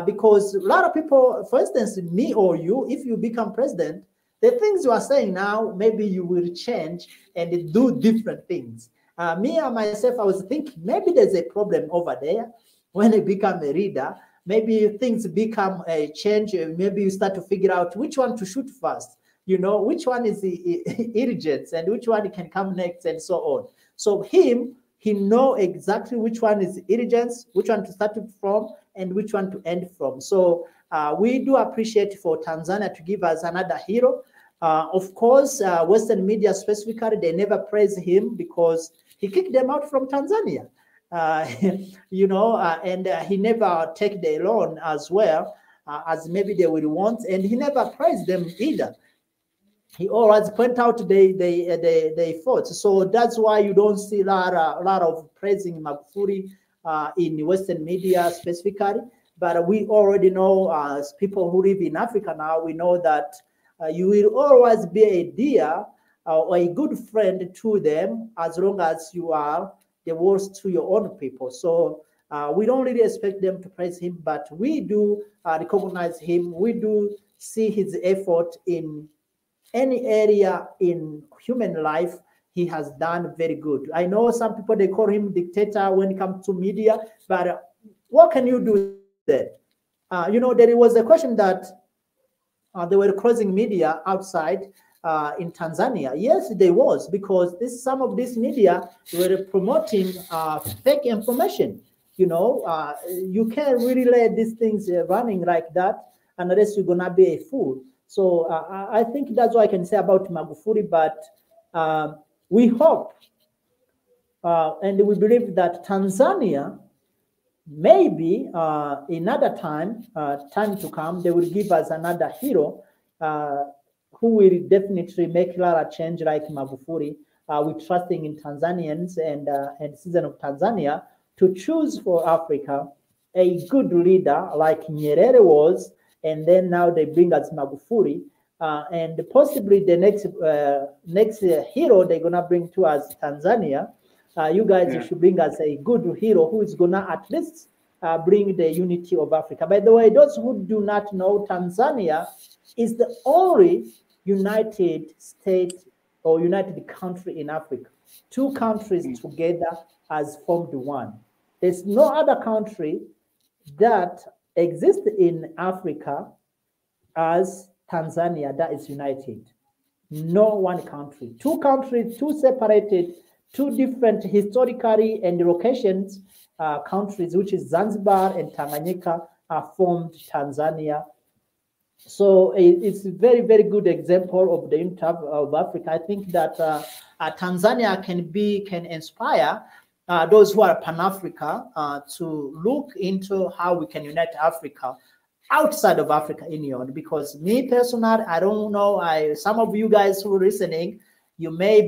Because a lot of people, for instance, me or you, if you become president, the things you are saying now, maybe you will change and do different things. Me and myself, I was thinking maybe there's a problem over there. When I become a leader, maybe things become a change. Maybe you start to figure out which one to shoot first, you know, which one is the irrigants and which one can come next and so on. So he know exactly which one is irrigants, which one to start from, and which one to end from. So we do appreciate for Tanzania to give us another hero. Of course, Western media specifically, they never praise him because he kicked them out from Tanzania. you know, and he never take the loan as well as maybe they would want, and he never praised them either. He always point out they fought. So that's why you don't see a lot of praising Magufuli in Western media specifically. But we already know, as people who live in Africa now, we know that you will always be a dear or a good friend to them as long as you are the worst to your own people. So we don't really expect them to praise him, but we do recognize him. We do see his effort in any area in human life. He has done very good. I know some people, they call him dictator when it comes to media, but what can you do then? You know, there was a question that they were closing media outside in Tanzania. Yes, there was, because some of this media were promoting fake information. You know, you can't really let these things running like that unless you're gonna be a fool. So I think that's what I can say about Magufuli. But we hope and we believe that Tanzania, maybe another time to come, they will give us another hero who will definitely make a lot of change like Magufuli. We're trusting in Tanzanians and citizens of Tanzania to choose for Africa a good leader like Nyerere was, and then now they bring us Magufuli, and possibly the next hero they're gonna bring to us Tanzania. You guys should bring us a good hero who is gonna at least bring the unity of Africa. By the way, those who do not know, Tanzania is the only United State or united country in Africa. Two countries together has formed one. There's no other country that exists in Africa as Tanzania that is united. No one country. Two countries, two separated, two different historically and locations, countries, which is Zanzibar and Tanganyika, formed Tanzania. So it's a very, very good example of the unity of Africa. I think that Tanzania can inspire those who are Pan-Africa to look into how we can unite Africa outside of Africa Union. Because me personally, I don't know. Some of you guys who are listening, you may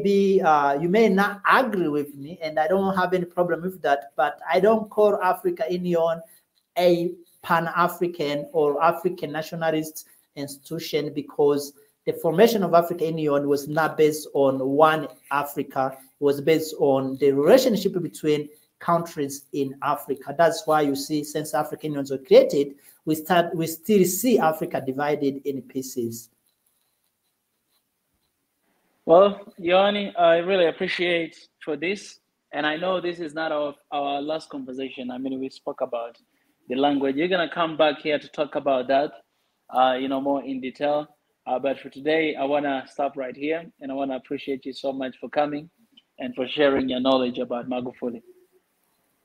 not agree with me, and I don't have any problem with that. But I don't call Africa Union a Pan-African or African nationalist institution, because the formation of African Union was not based on one Africa. It was based on the relationship between countries in Africa. That's why you see, since African Unions were created, we still see Africa divided in pieces. Well, Yanni, I really appreciate for this. And I know this is not our last conversation. I mean, we spoke about the language. You're going to come back here to talk about that, more in detail. But for today, I want to stop right here. And I want to appreciate you so much for coming and for sharing your knowledge about Magufuli.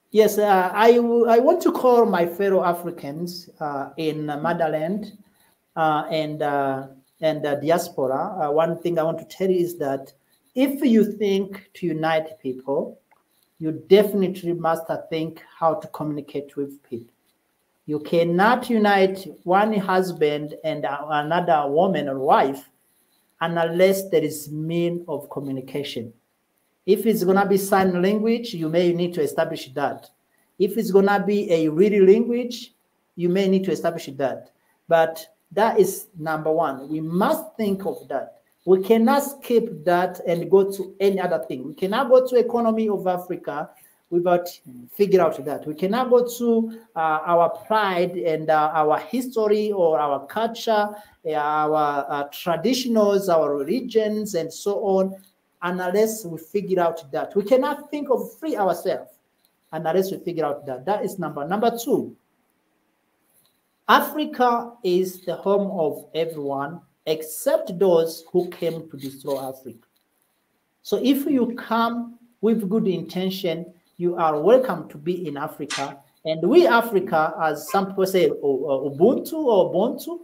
Yes, I want to call my fellow Africans in motherland and the diaspora. One thing I want to tell you is that if you think to unite people, you definitely must think how to communicate with people. You cannot unite one husband and another woman or wife unless there is means of communication. If it's going to be sign language, you may need to establish that. If it's going to be a real language, you may need to establish that. But that is number one. We must think of that. We cannot skip that and go to any other thing. We cannot go to economy of Africa without figure out that. We cannot go to our pride and our history or our culture, our traditionals, our religions, and so on, unless we figure out that. We cannot think of free ourselves unless we figure out that. That is number two. Africa is the home of everyone except those who came to destroy Africa. So if you come with good intention, you are welcome to be in Africa. And we Africa, as some people say, Ubuntu or Ubuntu,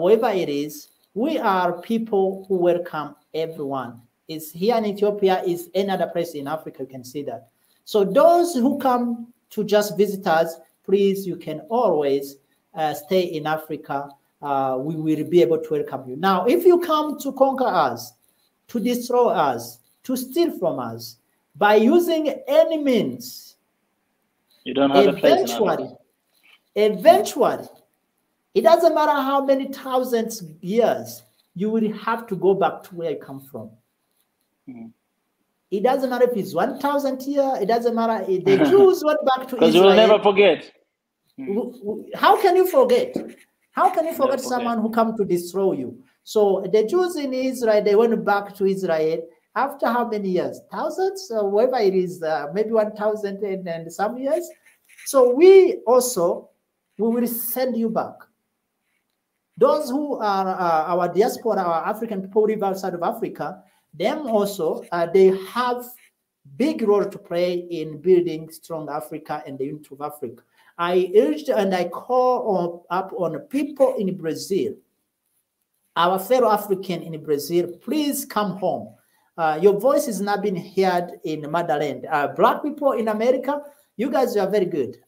whatever it is, we are people who welcome everyone. It's here in Ethiopia, is any other place in Africa, you can see that. So those who come to just visit us, please, you can always stay in Africa. We will be able to welcome you. Now, if you come to conquer us, to destroy us, to steal from us, by using any means, you don't have a place in Africa. Eventually, it doesn't matter how many thousands of years, you will have to go back to where you come from. It doesn't matter if it's 1,000 years. It doesn't matter if the Jews went back to Israel. Because you will never forget. How can you forget? How can you forget someone who come to destroy you? So the Jews in Israel, they went back to Israel after how many years? Thousands? Or whatever it is, maybe 1,000 and some years. So we also, we will send you back. Those who are our diaspora, our African people who live outside of Africa, them also, they have big role to play in building strong Africa and the unity of Africa. I urged and I call up on people in Brazil, our fellow African in Brazil, please come home. Your voice is not being heard in motherland. Black people in America, you guys are very good.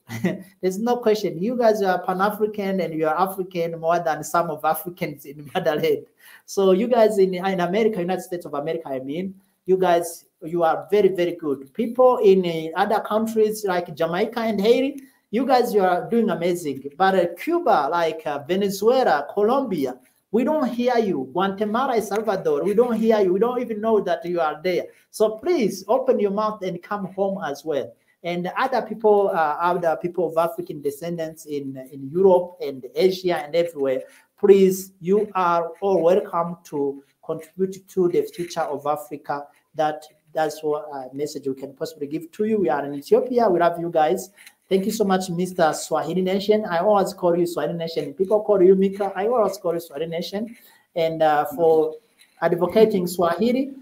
There's no question. You guys are Pan-African and you are African more than some of Africans in motherland. So you guys in America, United States of America, I mean, you guys, you are very, very good. People in other countries like Jamaica and Haiti, you guys, you are doing amazing. But Cuba, like Venezuela, Colombia, we don't hear you. Guatemala, El Salvador, we don't hear you. We don't even know that you are there. So please open your mouth and come home as well. And other people of African descendants in Europe and Asia and everywhere, please, you are all welcome to contribute to the future of Africa. That's what message we can possibly give to you. We are in Ethiopia. We love you guys. Thank you so much, Mr. Swahili Nation. I always call you Swahili Nation. People call you Mika. I always call you Swahili Nation. And for advocating Swahili,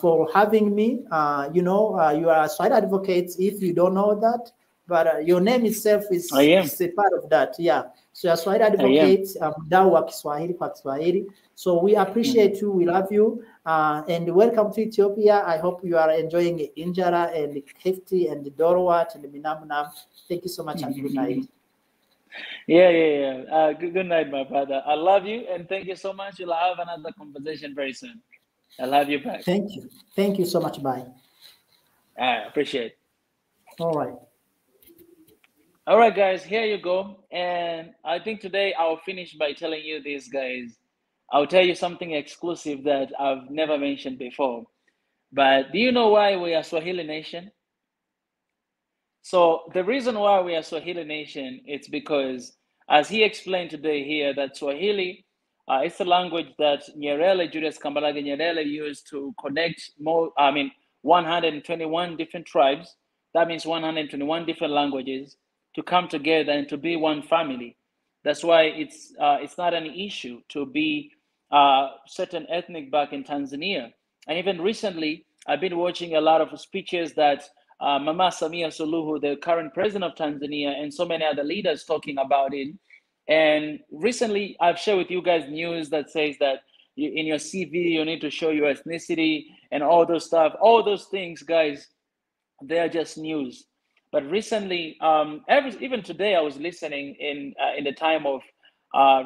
for having me. You are a Swahili advocate if you don't know that, but your name itself is a part of that. Yeah. So you're a Swahili advocate, Dawa Kiswahili kwa Kiswahili. So we appreciate you. We love you. And welcome to Ethiopia. I hope you are enjoying Injara and Kefti and Dorowat and Minamnam. Thank you so much and good night. Yeah. Good night, my brother. I love you and thank you so much. We'll have another conversation very soon. I'll have you back. Thank you. Thank you so much. Bye. I appreciate it. All right, guys, here you go. And I think today I'll finish by telling you this, guys. I'll tell you something exclusive that I've never mentioned before. But do you know why we are Swahili Nation? So the reason why we are Swahili Nation, it's because, as he explained today here, that Swahili, it's a language that Nyerere, Julius Kambarage Nyerere used to connect 121 different tribes. That means 121 different languages to come together and to be one family. That's why it's not an issue to be certain ethnic back in Tanzania. And even recently, I've been watching a lot of speeches that Mama Samia Suluhu, the current president of Tanzania, and so many other leaders talking about it. And recently, I've shared with you guys news that says that in your CV, you need to show your ethnicity and all those stuff. All those things, guys, they're just news. But recently, even today, I was listening in the time of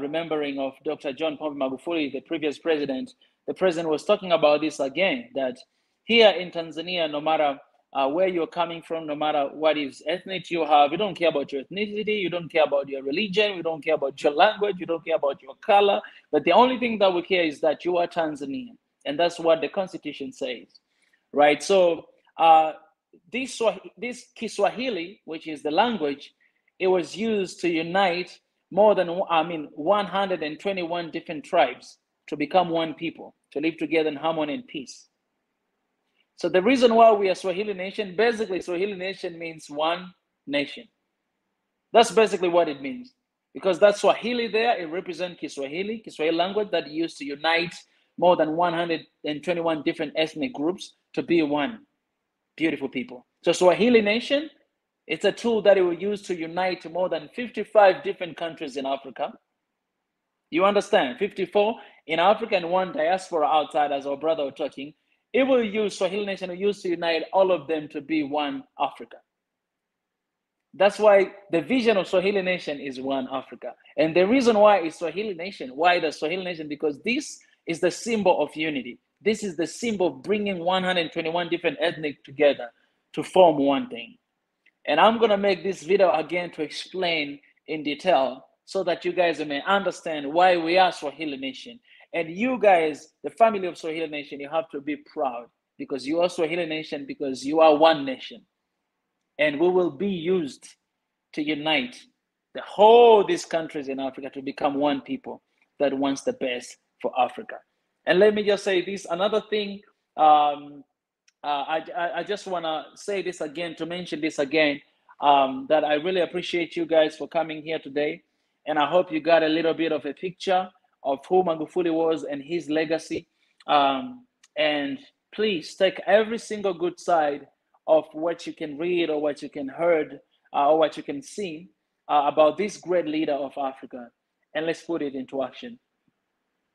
remembering of Dr. John Pombe Magufuli, the previous president. The president was talking about this again, that here in Tanzania, no matter where you're coming from, no matter what is ethnic you have, you don't care about your ethnicity, you don't care about your religion, you don't care about your language, you don't care about your color, but the only thing that we care is that you are Tanzanian, and that's what the Constitution says, right? So this Kiswahili, which is the language, it was used to unite more than 121 different tribes to become one people, to live together in harmony and peace. So the reason why we are Swahili Nation, basically Swahili Nation means one nation. That's basically what it means. Because that Swahili there, it represents Kiswahili language that used to unite more than 121 different ethnic groups to be one. Beautiful people. So Swahili Nation, it's a tool that it will use to unite more than 55 different countries in Africa. You understand? 54 in Africa and one diaspora outside, as our brother was talking. it will use Swahili Nation, will use to unite all of them to be one Africa. That's why the vision of Swahili Nation is one Africa. And the reason why it's Swahili Nation, why the Swahili Nation, because this is the symbol of unity. This is the symbol of bringing 121 different ethnic together to form one thing. And I'm going to make this video again to explain in detail so that you guys may understand why we are Swahili Nation. And you guys, the family of Swahili Nation, you have to be proud because you are Swahili Nation, because you are one nation. And we will be used to unite these countries in Africa to become one people that wants the best for Africa. And let me just say this, another thing, I just want to say this again, to mention this again, that I really appreciate you guys for coming here today. And I hope you got a little bit of a picture of who Magufuli was and his legacy. And please take every single good side of what you can read or what you can heard or what you can see about this great leader of Africa, and let's put it into action.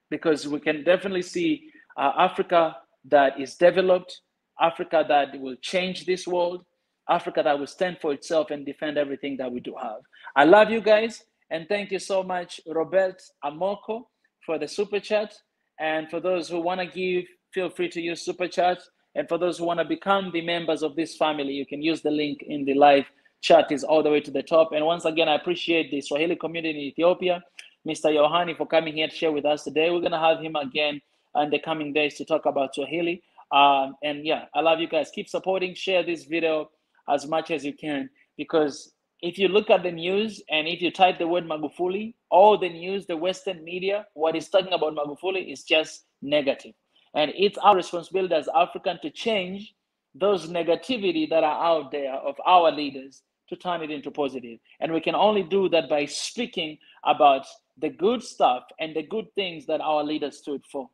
Because we can definitely see Africa that is developed, Africa that will change this world, Africa that will stand for itself and defend everything that we do have. I love you guys, and thank you so much, Robert Amoko, for the super chat. And for those who want to give, feel free to use super chat. And for those who want to become the members of this family, you can use the link in the live chat, is all the way to the top. And once again, I appreciate the Swahili community in Ethiopia, Mr. Yohani, for coming here to share with us today. We're going to have him again in the coming days to talk about Swahili. And yeah, I love you guys. Keep supporting, share this video as much as you can, because if you look at the news and if you type the word Magufuli, all the news, the Western media, what is talking about Magufuli is just negative. And it's our responsibility as Africans to change those negativity that are out there of our leaders, to turn it into positive. And we can only do that by speaking about the good stuff and the good things that our leaders stood for.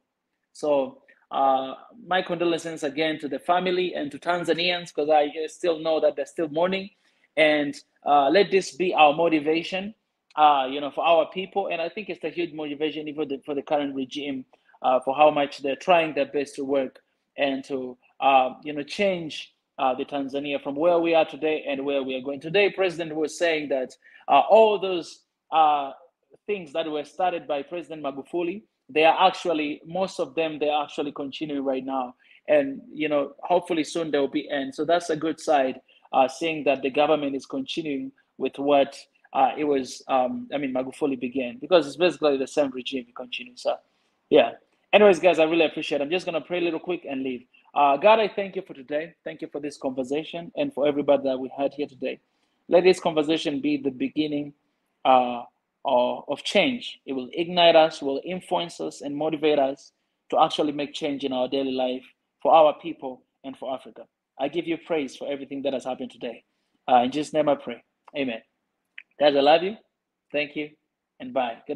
So my condolences again to the family and to Tanzanians, because I still know that they're still mourning. And let this be our motivation, for our people. And I think it's a huge motivation even for the current regime, for how much they're trying their best to work and to change the Tanzania from where we are today and where we are going. Today, President was saying that all those things that were started by President Magufuli, they are actually, most of them, they are actually continuing right now. And, hopefully soon there will be end. So that's a good side, seeing that the government is continuing with what Magufuli began, because it's basically the same regime continues. So, yeah. Anyways, guys, I really appreciate it. I'm just going to pray a little quick and leave. God, I thank you for today. Thank you for this conversation and for everybody that we had here today. Let this conversation be the beginning of change. It will ignite us, will influence us and motivate us to actually make change in our daily life for our people and for Africa. I give you praise for everything that has happened today. In Jesus' name I pray. Amen. Guys, I love you. Thank you. And bye. Good